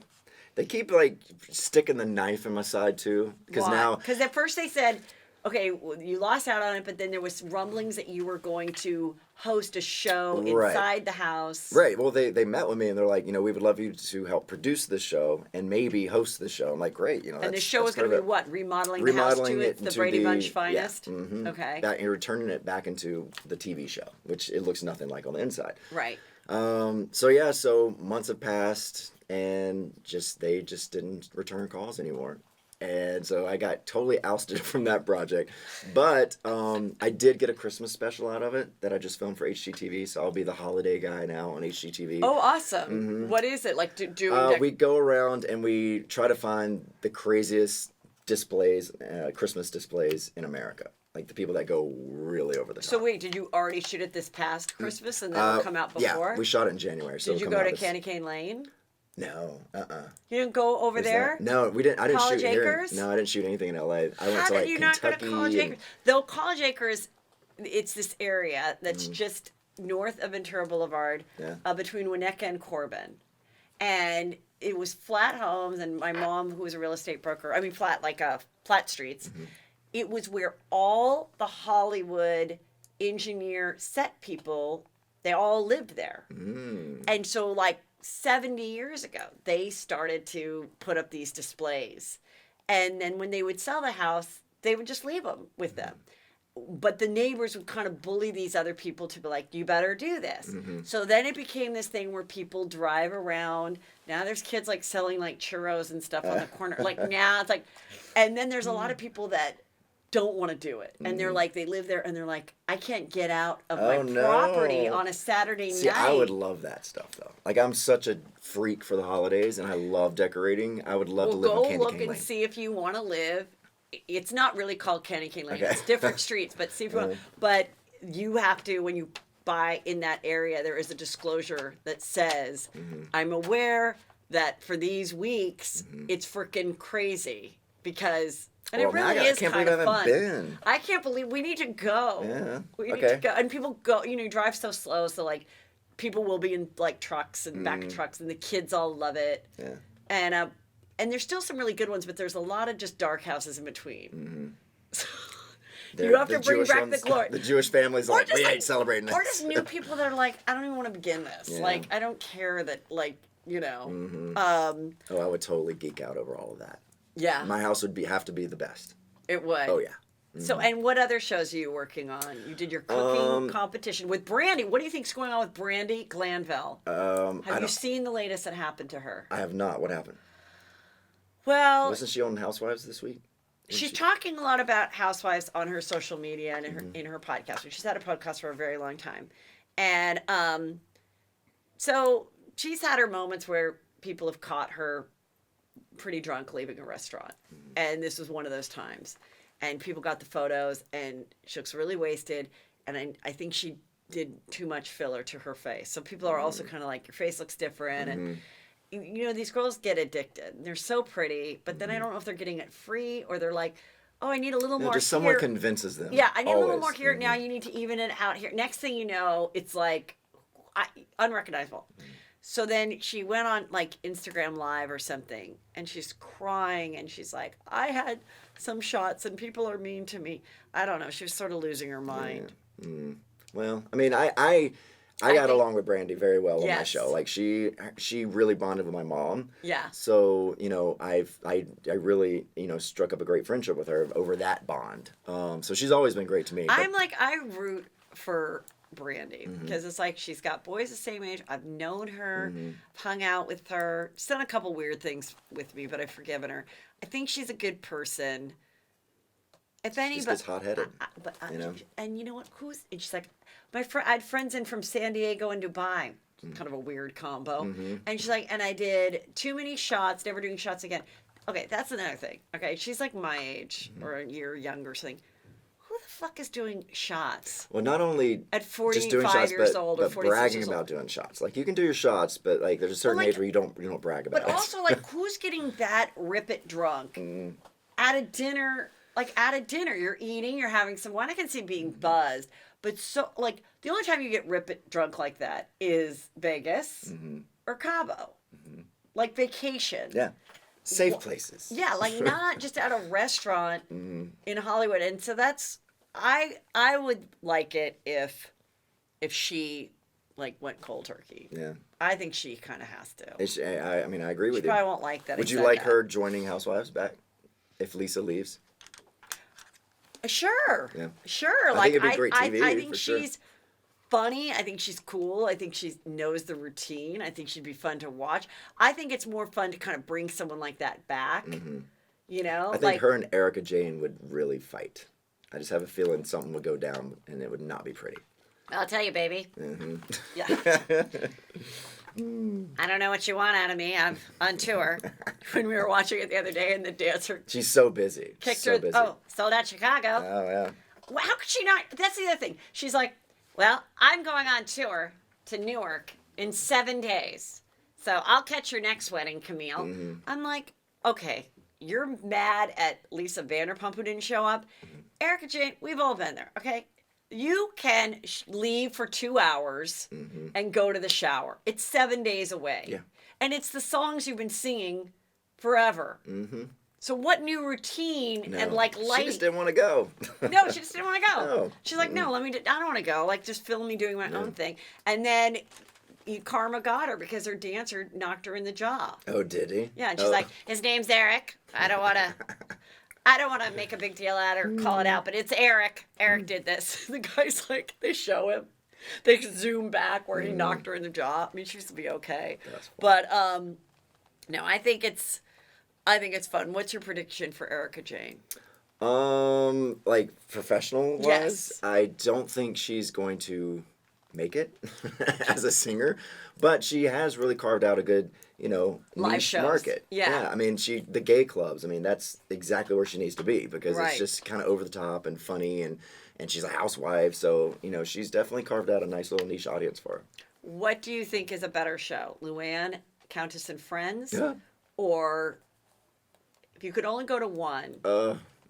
Speaker 2: They keep like sticking the knife in my side too. Because now
Speaker 1: Because at first they said okay, well, you lost out on it, but then there was rumblings that you were going to host a show
Speaker 2: Right.
Speaker 1: inside the house.
Speaker 2: Right. Well, they met with me and they're like, we would love you to help produce the show and maybe host the show. I'm like, great.
Speaker 1: And the show was going to be what? Remodeling the house to
Speaker 2: it
Speaker 1: the
Speaker 2: into
Speaker 1: Brady Bunch finest?
Speaker 2: Yeah, mm-hmm.
Speaker 1: Okay.
Speaker 2: And returning it back into the TV show, which it looks nothing like on the inside.
Speaker 1: Right.
Speaker 2: So months have passed and they just didn't return calls anymore. And so I got totally ousted from that project. But I did get a Christmas special out of it that I just filmed for HGTV. So I'll be the holiday guy now on HGTV.
Speaker 1: Oh, awesome.
Speaker 2: Mm-hmm.
Speaker 1: What is it? Like
Speaker 2: we go around and we try to find the craziest displays, Christmas displays in America. Like the people that go really over the top.
Speaker 1: So wait, did you already shoot it this past Christmas and then it'll come out before?
Speaker 2: Yeah, we shot it in January. So
Speaker 1: did you go to Candy Cane Lane?
Speaker 2: No,
Speaker 1: You didn't go over there?
Speaker 2: No, we didn't. I didn't
Speaker 1: College
Speaker 2: shoot
Speaker 1: Acres?
Speaker 2: here. No, I didn't shoot anything in LA. I went
Speaker 1: How
Speaker 2: to
Speaker 1: did
Speaker 2: like
Speaker 1: you
Speaker 2: Kentucky.
Speaker 1: not go to College Acres? Though College Acres, it's this area that's just north of Ventura Boulevard, between Winnetka and Corbin, and it was flat homes. And my mom, who was a real estate broker, flat streets. Mm-hmm. It was where all the Hollywood engineer set people, they all lived there, and so like 70 years ago, they started to put up these displays. And then when they would sell the house, they would just leave them with them. But the neighbors would kind of bully these other people to be like, you better do this. Mm-hmm. So then it became this thing where people drive around. Now there's kids like selling like churros and stuff on the corner. Like now it's like, and then there's a lot of people that don't want to do it. And they're like, they live there and they're like, I can't get out of my property on a Saturday night.
Speaker 2: I would love that stuff though. Like I'm such a freak for the holidays and I love decorating. I would love to live in Candy Cane Lane.
Speaker 1: Go look and see if you want to live. It's not really called Candy Cane Lane. Okay. It's different streets, but see if you want. But you have to, when you buy in that area, there is a disclosure that says, I'm aware that for these weeks, it's freaking crazy because... And it really is kind of fun. Been. I can't believe we need to go.
Speaker 2: Yeah.
Speaker 1: We need to go. And people go, you drive so slow. So, like, people will be in, like, trucks and back trucks, and the kids all love it. Yeah. And there's still some really good ones, but there's a lot of just dark houses in between. You have to bring back the glory.
Speaker 2: The Jewish families are like, we ain't celebrating this.
Speaker 1: Or just new people that are like, I don't even want to begin this. Yeah. Like, I don't care that, like,
Speaker 2: I would totally geek out over all of that.
Speaker 1: Yeah.
Speaker 2: My house would have to be the best.
Speaker 1: It would.
Speaker 2: Oh, yeah.
Speaker 1: So, and what other shows are you working on? You did your cooking competition with Brandy. What do you think's going on with Brandy Glanville? Have you seen the latest that happened to her?
Speaker 2: I have not. What happened?
Speaker 1: Well...
Speaker 2: Wasn't she on Housewives this week?
Speaker 1: She's talking a lot about Housewives on her social media and in her podcast. She's had a podcast for a very long time. And so she's had her moments where people have caught her pretty drunk leaving a restaurant. And this was one of those times. And people got the photos and she looks really wasted. And I think she did too much filler to her face. So people are also kind of like, your face looks different. And, these girls get addicted. They're so pretty. But then I don't know if they're getting it free or they're like, oh, I need a little more
Speaker 2: just
Speaker 1: here.
Speaker 2: Someone convinces them.
Speaker 1: Yeah, I need a little more here. Now you need to even it out here. Next thing you know, it's like unrecognizable. So then she went on like Instagram Live or something and she's crying and she's like, I had some shots and people are mean to me. I don't know. She was sort of losing her mind.
Speaker 2: Yeah. Well, I mean, I got along with Brandy very well on my show. Like she really bonded with my mom. Yeah. So, I really, struck up a great friendship with her over that bond. So she's always been great to me.
Speaker 1: I root for Brandy because it's like she's got boys the same age. I've known her, hung out with her, she's done a couple weird things with me, but I've forgiven her. I think she's a good person. If anybody,
Speaker 2: she's just hot-headed,
Speaker 1: and you know what? And she's like, I had friends in from San Diego and Dubai. Kind of a weird combo. And she's like, and I did too many shots, never doing shots again. Okay, that's another thing. Okay, she's like my age or a year younger or something. Who the fuck is doing shots?
Speaker 2: Well, not only
Speaker 1: at 45
Speaker 2: just doing shots,
Speaker 1: years old or 46
Speaker 2: bragging
Speaker 1: years old.
Speaker 2: about doing shots. Like you can do your shots, but like there's a certain age where you don't brag about it.
Speaker 1: But also, like, who's getting that rip it drunk at a dinner? Like at a dinner, you're eating, you're having some wine. I can see being buzzed, but so like the only time you get rip it drunk like that is Vegas or Cabo, like vacation.
Speaker 2: Yeah. Safe places.
Speaker 1: Yeah, like not just at a restaurant in Hollywood. And so that's I would like it if she like went cold turkey.
Speaker 2: Yeah.
Speaker 1: I think she kind of has to.
Speaker 2: I mean, I agree with
Speaker 1: She
Speaker 2: you.
Speaker 1: probably won't like that.
Speaker 2: Would you like her joining Housewives back if Lisa leaves?
Speaker 1: Sure.
Speaker 2: Yeah.
Speaker 1: Sure.
Speaker 2: I think it'd be great TV,
Speaker 1: I think
Speaker 2: for sure.
Speaker 1: she's funny. I think she's cool. I think she knows the routine. I think she'd be fun to watch. I think it's more fun to kind of bring someone like that back. You know?
Speaker 2: I think her and Erica Jane would really fight. I just have a feeling something would go down and it would not be pretty.
Speaker 1: I'll tell you, baby. Yeah. I don't know what you want out of me. I'm on tour. When we were watching it the other day and the dancer
Speaker 2: She's so busy.
Speaker 1: kicked
Speaker 2: so
Speaker 1: her.
Speaker 2: busy.
Speaker 1: Oh, sold out Chicago.
Speaker 2: Oh, yeah.
Speaker 1: Well, how could she not? That's the other thing. She's like, well, I'm going on tour to Newark in 7 days. So I'll catch your next wedding, Camille. I'm like, okay, you're mad at Lisa Vanderpump who didn't show up. Erica Jane, we've all been there, okay? You can leave for 2 hours and go to the shower. It's 7 days away.
Speaker 2: Yeah.
Speaker 1: And it's the songs you've been singing forever. So what new routine and like light?
Speaker 2: She just didn't want to go.
Speaker 1: No, she just didn't want to go.
Speaker 2: No.
Speaker 1: She's like, no, I don't want to go. Like, just film me doing my own thing. And then karma got her because her dancer knocked her in the jaw.
Speaker 2: Oh, did he?
Speaker 1: Yeah, and she's like, his name's Eric. I don't want to make a big deal out or call it out, but it's Eric. Eric did this. The guy's like, they show him. They zoom back where he knocked her in the jaw. I mean, she used to be okay. But no, I think it's fun. What's your prediction for Erica Jane?
Speaker 2: Like professional wise,
Speaker 1: Yes.
Speaker 2: I don't think she's going to make it as a singer, but she has really carved out a good,
Speaker 1: Live
Speaker 2: niche
Speaker 1: shows.
Speaker 2: market.
Speaker 1: Yeah.
Speaker 2: I mean, the gay clubs, I mean, that's exactly where she needs to be because
Speaker 1: Right.
Speaker 2: it's just kind of over the top and funny and she's a housewife, so, she's definitely carved out a nice little niche audience for her.
Speaker 1: What do you think is a better show? Luann, Countess and Friends?
Speaker 2: Yeah.
Speaker 1: Or if you could only go to one,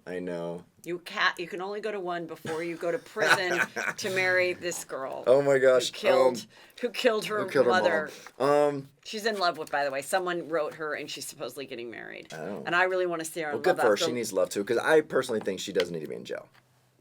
Speaker 2: I know.
Speaker 1: you can only go to one before you go to prison to marry this girl.
Speaker 2: Oh my gosh.
Speaker 1: Who killed her
Speaker 2: who killed her
Speaker 1: mother.
Speaker 2: mom?
Speaker 1: She's in love with, by the way. Someone wrote her and she's supposedly getting married.
Speaker 2: Oh.
Speaker 1: And I really want to see her on
Speaker 2: Well, good
Speaker 1: Love
Speaker 2: for her.
Speaker 1: After.
Speaker 2: She needs love too, because I personally think she doesn't need to be in jail.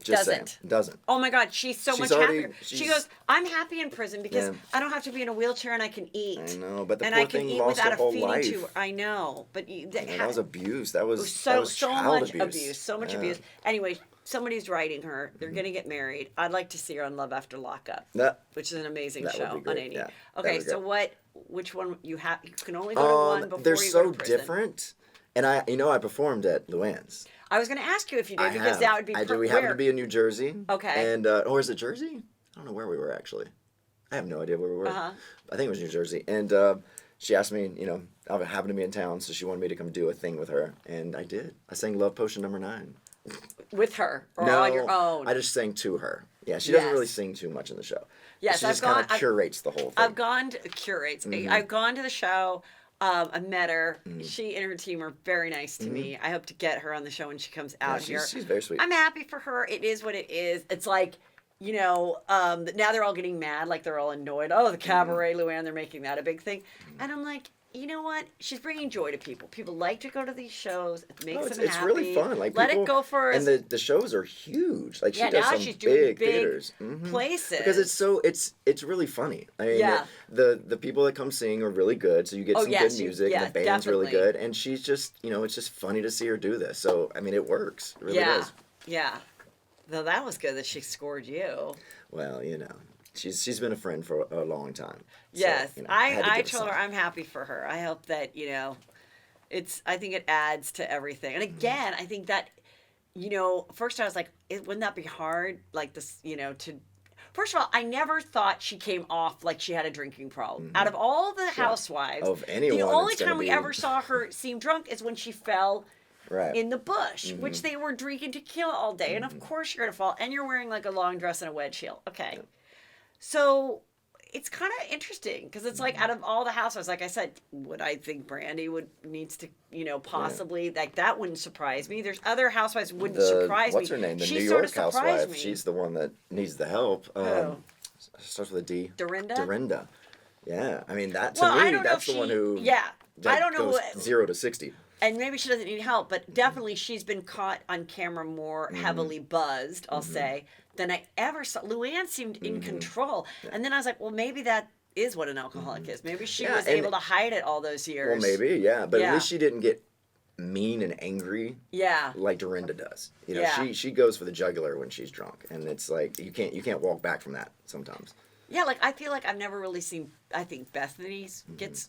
Speaker 2: Just
Speaker 1: Doesn't.
Speaker 2: saying. Doesn't.
Speaker 1: Oh my God, she's so
Speaker 2: She's
Speaker 1: much
Speaker 2: already-
Speaker 1: happier. She
Speaker 2: she's-
Speaker 1: goes, I'm happy in prison because
Speaker 2: Yeah.
Speaker 1: I don't have to be in a wheelchair and I can eat.
Speaker 2: I know, but the
Speaker 1: and
Speaker 2: poor
Speaker 1: I can
Speaker 2: thing
Speaker 1: eat
Speaker 2: lost
Speaker 1: without
Speaker 2: her
Speaker 1: a
Speaker 2: whole
Speaker 1: feeding
Speaker 2: life.
Speaker 1: tube. I know, but
Speaker 2: That was abuse. That was
Speaker 1: so
Speaker 2: child
Speaker 1: much abuse. So much
Speaker 2: Yeah.
Speaker 1: abuse. Anyway, somebody's writing her. They're gonna get married. I'd like to see her on Love After Lockup,
Speaker 2: That,
Speaker 1: which is an amazing
Speaker 2: That would
Speaker 1: show
Speaker 2: be great,
Speaker 1: on 80.
Speaker 2: yeah. That
Speaker 1: Okay,
Speaker 2: would be
Speaker 1: so
Speaker 2: great.
Speaker 1: which one you have? You can only go to one before
Speaker 2: they're
Speaker 1: you
Speaker 2: so
Speaker 1: go to prison.
Speaker 2: different. And I performed at Luann's.
Speaker 1: I was gonna ask you if you did
Speaker 2: I
Speaker 1: because
Speaker 2: have.
Speaker 1: that would be.
Speaker 2: I do. We happen to be in New Jersey.
Speaker 1: Okay.
Speaker 2: And or is it Jersey? I don't know where we were actually. I have no idea where we were.
Speaker 1: Uh-huh.
Speaker 2: I think it was New Jersey. And she asked me, I happened to be in town, so she wanted me to come do a thing with her, and I did. I sang Love Potion No. 9.
Speaker 1: with her or
Speaker 2: No,
Speaker 1: on your own.
Speaker 2: I just sang to her. Yeah, she doesn't
Speaker 1: Yes.
Speaker 2: really sing too much in the show.
Speaker 1: Yes,
Speaker 2: she
Speaker 1: I've
Speaker 2: just kind of
Speaker 1: gone-
Speaker 2: curates the whole thing.
Speaker 1: I've gone to curates. I've gone to the show. I met her.
Speaker 2: Mm-hmm.
Speaker 1: She and her team are very nice to me. I hope to get her on the show when she comes out here.
Speaker 2: she's very sweet.
Speaker 1: I'm happy for her. It is what it is. It's like, now they're all getting mad, like they're all annoyed. Oh, the cabaret, Luann, they're making that a big thing. And I'm like, you know what? She's bringing joy to people. People like to go to these shows. It makes them
Speaker 2: it's
Speaker 1: happy.
Speaker 2: really fun. Like
Speaker 1: let
Speaker 2: people,
Speaker 1: it go for
Speaker 2: and the shows are huge. Like she
Speaker 1: Yeah,
Speaker 2: does
Speaker 1: now
Speaker 2: some
Speaker 1: she's doing
Speaker 2: big
Speaker 1: big
Speaker 2: theaters
Speaker 1: places.
Speaker 2: because it's really funny. I mean,
Speaker 1: Yeah.
Speaker 2: the people that come sing are really good, so you get
Speaker 1: Oh,
Speaker 2: some
Speaker 1: yes,
Speaker 2: good music,
Speaker 1: yeah,
Speaker 2: and the band's really
Speaker 1: definitely.
Speaker 2: good, and she's just it's just funny to see her do this. So I mean, it works. It really
Speaker 1: yeah,
Speaker 2: does.
Speaker 1: yeah. Though that was good that she scored you.
Speaker 2: Well, she's been a friend for a long time. So,
Speaker 1: Yes,
Speaker 2: had to
Speaker 1: I
Speaker 2: give it
Speaker 1: told her
Speaker 2: some.
Speaker 1: I'm happy for her. I hope that I think it adds to everything. And again, I think that first I was like, wouldn't that be hard? Like this, to. First of all, I never thought she came off like she had a drinking problem. Out of all the housewives,
Speaker 2: Of anyone,
Speaker 1: the only
Speaker 2: it's gonna
Speaker 1: time we
Speaker 2: be-
Speaker 1: ever saw her seem drunk is when she fell
Speaker 2: Right.
Speaker 1: in the bush, which they were drinking tequila all day. And of course you're going to fall. And you're wearing like a long dress and a wedge heel. Okay. So it's kind of interesting because it's like out of all the housewives, like I said, would I think Brandy needs to, possibly, like that wouldn't surprise me. There's other housewives wouldn't surprise me.
Speaker 2: What's her name? The
Speaker 1: She
Speaker 2: New
Speaker 1: sort
Speaker 2: York
Speaker 1: of surprised
Speaker 2: housewife.
Speaker 1: me.
Speaker 2: She's the one that needs the help.
Speaker 1: Who?
Speaker 2: Starts with a D.
Speaker 1: Dorinda?
Speaker 2: Dorinda. Yeah, I mean that to
Speaker 1: Well, I
Speaker 2: me,
Speaker 1: don't know
Speaker 2: that's
Speaker 1: if
Speaker 2: the one
Speaker 1: she-
Speaker 2: who
Speaker 1: yeah.
Speaker 2: that
Speaker 1: I don't know
Speaker 2: goes
Speaker 1: what-
Speaker 2: 0 to 60.
Speaker 1: and maybe she doesn't need help, but definitely she's been caught on camera more heavily buzzed, I'll say, than I ever saw. Luann seemed in control. And then I was like, well, maybe that is what an alcoholic is. Maybe she was able to hide it all those years.
Speaker 2: Well, maybe, yeah. But
Speaker 1: Yeah.
Speaker 2: at least she didn't get mean and angry
Speaker 1: Yeah.
Speaker 2: like Dorinda does. You know,
Speaker 1: Yeah.
Speaker 2: she goes for the jugular when she's drunk. And it's like you can't walk back from that sometimes.
Speaker 1: Yeah, like I feel like I've never really seen. I think Bethany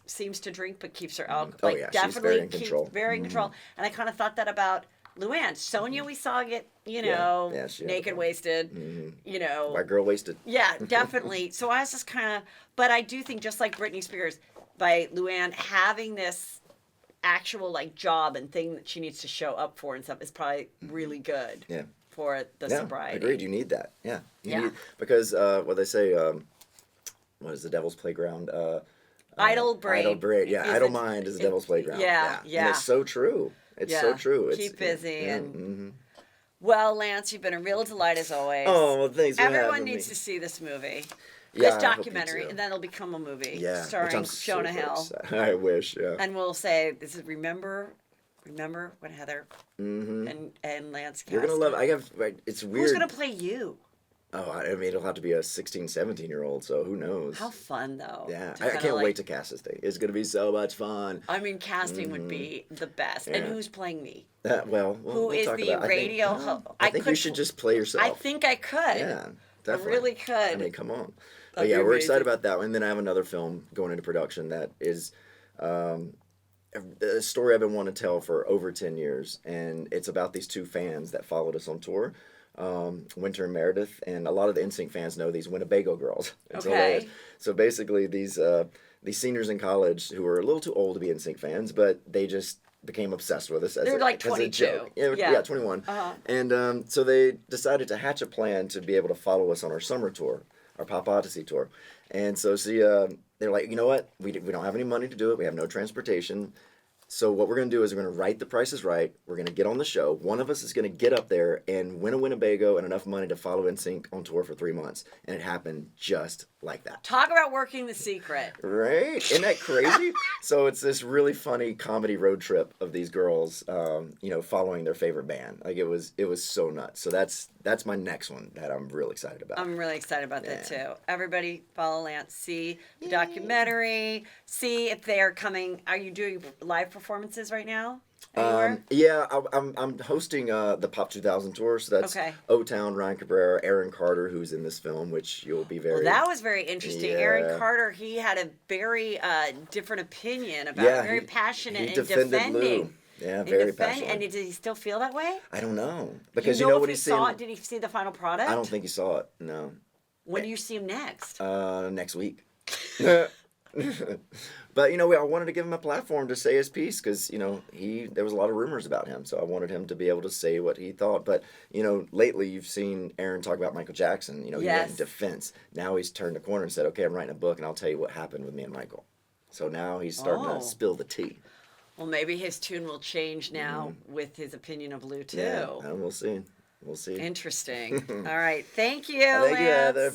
Speaker 1: seems to drink, but keeps her alcohol.
Speaker 2: Oh,
Speaker 1: Like,
Speaker 2: yeah, she's
Speaker 1: definitely
Speaker 2: very in control.
Speaker 1: Very in control. And I kind of thought that about Luann. Sonia, we saw get know,
Speaker 2: Yeah, she had
Speaker 1: naked,
Speaker 2: the-
Speaker 1: wasted. You know,
Speaker 2: White girl wasted.
Speaker 1: yeah, definitely. So I was just kind of, but I do think just like Britney Spears, by Luann having this actual like job and thing that she needs to show up for and stuff is probably really good.
Speaker 2: Yeah.
Speaker 1: For the
Speaker 2: Yeah,
Speaker 1: sobriety.
Speaker 2: agreed. You need that. Yeah.
Speaker 1: Yeah.
Speaker 2: Need, because what they say, what is the devil's playground?
Speaker 1: Idle brain.
Speaker 2: Idle brain. Yeah.
Speaker 1: is
Speaker 2: Idle
Speaker 1: a-
Speaker 2: mind is the
Speaker 1: it-
Speaker 2: devil's playground.
Speaker 1: yeah,
Speaker 2: And
Speaker 1: yeah.
Speaker 2: it's so true. It's so true. It's,
Speaker 1: Keep busy
Speaker 2: yeah,
Speaker 1: and. Well, Lance, you've been a real delight as always.
Speaker 2: Oh, well, thanks for
Speaker 1: Everyone
Speaker 2: having
Speaker 1: needs
Speaker 2: me.
Speaker 1: to see this movie.
Speaker 2: Yeah,
Speaker 1: This
Speaker 2: I hope you
Speaker 1: documentary,
Speaker 2: do.
Speaker 1: and then it'll become a movie
Speaker 2: Yeah. which
Speaker 1: starring
Speaker 2: I'm
Speaker 1: Shona
Speaker 2: super
Speaker 1: Hill.
Speaker 2: excited. I wish. Yeah.
Speaker 1: And we'll say, this is remember when Heather and Lance cast.
Speaker 2: You're gonna love. It's weird.
Speaker 1: Who's going to play you?
Speaker 2: Oh, I mean, it'll have to be a 16, 17-year-old. So who knows?
Speaker 1: How fun, though.
Speaker 2: Yeah,
Speaker 1: to
Speaker 2: I
Speaker 1: kinda,
Speaker 2: can't
Speaker 1: like-
Speaker 2: wait to cast this thing. It's gonna be so much fun.
Speaker 1: I mean, casting would be the best. And
Speaker 2: Yeah.
Speaker 1: who's playing me?
Speaker 2: Well,
Speaker 1: Who
Speaker 2: we'll
Speaker 1: is
Speaker 2: talk
Speaker 1: the
Speaker 2: about it.
Speaker 1: radio
Speaker 2: I think,
Speaker 1: ho-
Speaker 2: I
Speaker 1: I
Speaker 2: think
Speaker 1: could-
Speaker 2: you should just play yourself.
Speaker 1: I think I could.
Speaker 2: Yeah, definitely.
Speaker 1: really could.
Speaker 2: I mean, come on. But
Speaker 1: That'd
Speaker 2: yeah,
Speaker 1: be
Speaker 2: we're excited
Speaker 1: amazing.
Speaker 2: about that one. And then I have another film going into production that is a story I've been wanting to tell for over 10 years. And it's about these two fans that followed us on tour, Winter and Meredith. And a lot of the NSYNC fans know these Winnebago girls. It's
Speaker 1: Okay.
Speaker 2: hilarious. So basically, these seniors in college who were a little too old to be NSYNC fans, but they just became obsessed with us as
Speaker 1: They're
Speaker 2: a,
Speaker 1: like
Speaker 2: as a
Speaker 1: 22.
Speaker 2: joke.
Speaker 1: Yeah.
Speaker 2: Yeah, 21. And so they decided to hatch a plan to be able to follow us on our summer tour, our Pop Odyssey tour. And so they're like, you know what? We don't have any money to do it. We have no transportation. So what we're going to do is we're going to write The Price is Right. We're going to get on the show. One of us is going to get up there and win a Winnebago and enough money to follow NSYNC on tour for 3 months. And it happened just like that.
Speaker 1: Talk about working the secret.
Speaker 2: Right? Isn't that crazy? So it's this really funny comedy road trip of these girls, following their favorite band. Like it was so nuts. So that's my next one that I'm real excited about.
Speaker 1: I'm really excited about that
Speaker 2: Yeah.
Speaker 1: too. Everybody follow Lance. See the documentary. See if they're coming. Are you doing live performances right now? Anywhere?
Speaker 2: I'm hosting the Pop 2000 tour. So that's
Speaker 1: Okay.
Speaker 2: O-Town, Ryan Cabrera, Aaron Carter, who's in this film, which you'll be very.
Speaker 1: Well, that was very interesting.
Speaker 2: Yeah.
Speaker 1: Aaron Carter, he had a very different opinion about
Speaker 2: Yeah,
Speaker 1: it, very
Speaker 2: he
Speaker 1: passionate in
Speaker 2: defended
Speaker 1: defending.
Speaker 2: Lou. Yeah, very passionate.
Speaker 1: And did he still feel that way?
Speaker 2: I don't know because
Speaker 1: you know
Speaker 2: what
Speaker 1: if he
Speaker 2: he's
Speaker 1: saw
Speaker 2: saying.
Speaker 1: it, did he see the final product?
Speaker 2: I don't think he saw it. No.
Speaker 1: When do you see him next?
Speaker 2: Next week. But I wanted to give him a platform to say his piece because there was a lot of rumors about him, so I wanted him to be able to say what he thought. But lately you've seen Aaron talk about Michael Jackson. He went
Speaker 1: Yes.
Speaker 2: in defense. Now he's turned the corner and said, "Okay, I'm writing a book, and I'll tell you what happened with me and Michael." So now he's starting
Speaker 1: Oh.
Speaker 2: to spill the tea.
Speaker 1: Well, maybe his tune will change now with his opinion of Lou too.
Speaker 2: Yeah, and we'll see. We'll see.
Speaker 1: Interesting. All right. Thank you,
Speaker 2: Thank you,
Speaker 1: Lance.
Speaker 2: Heather.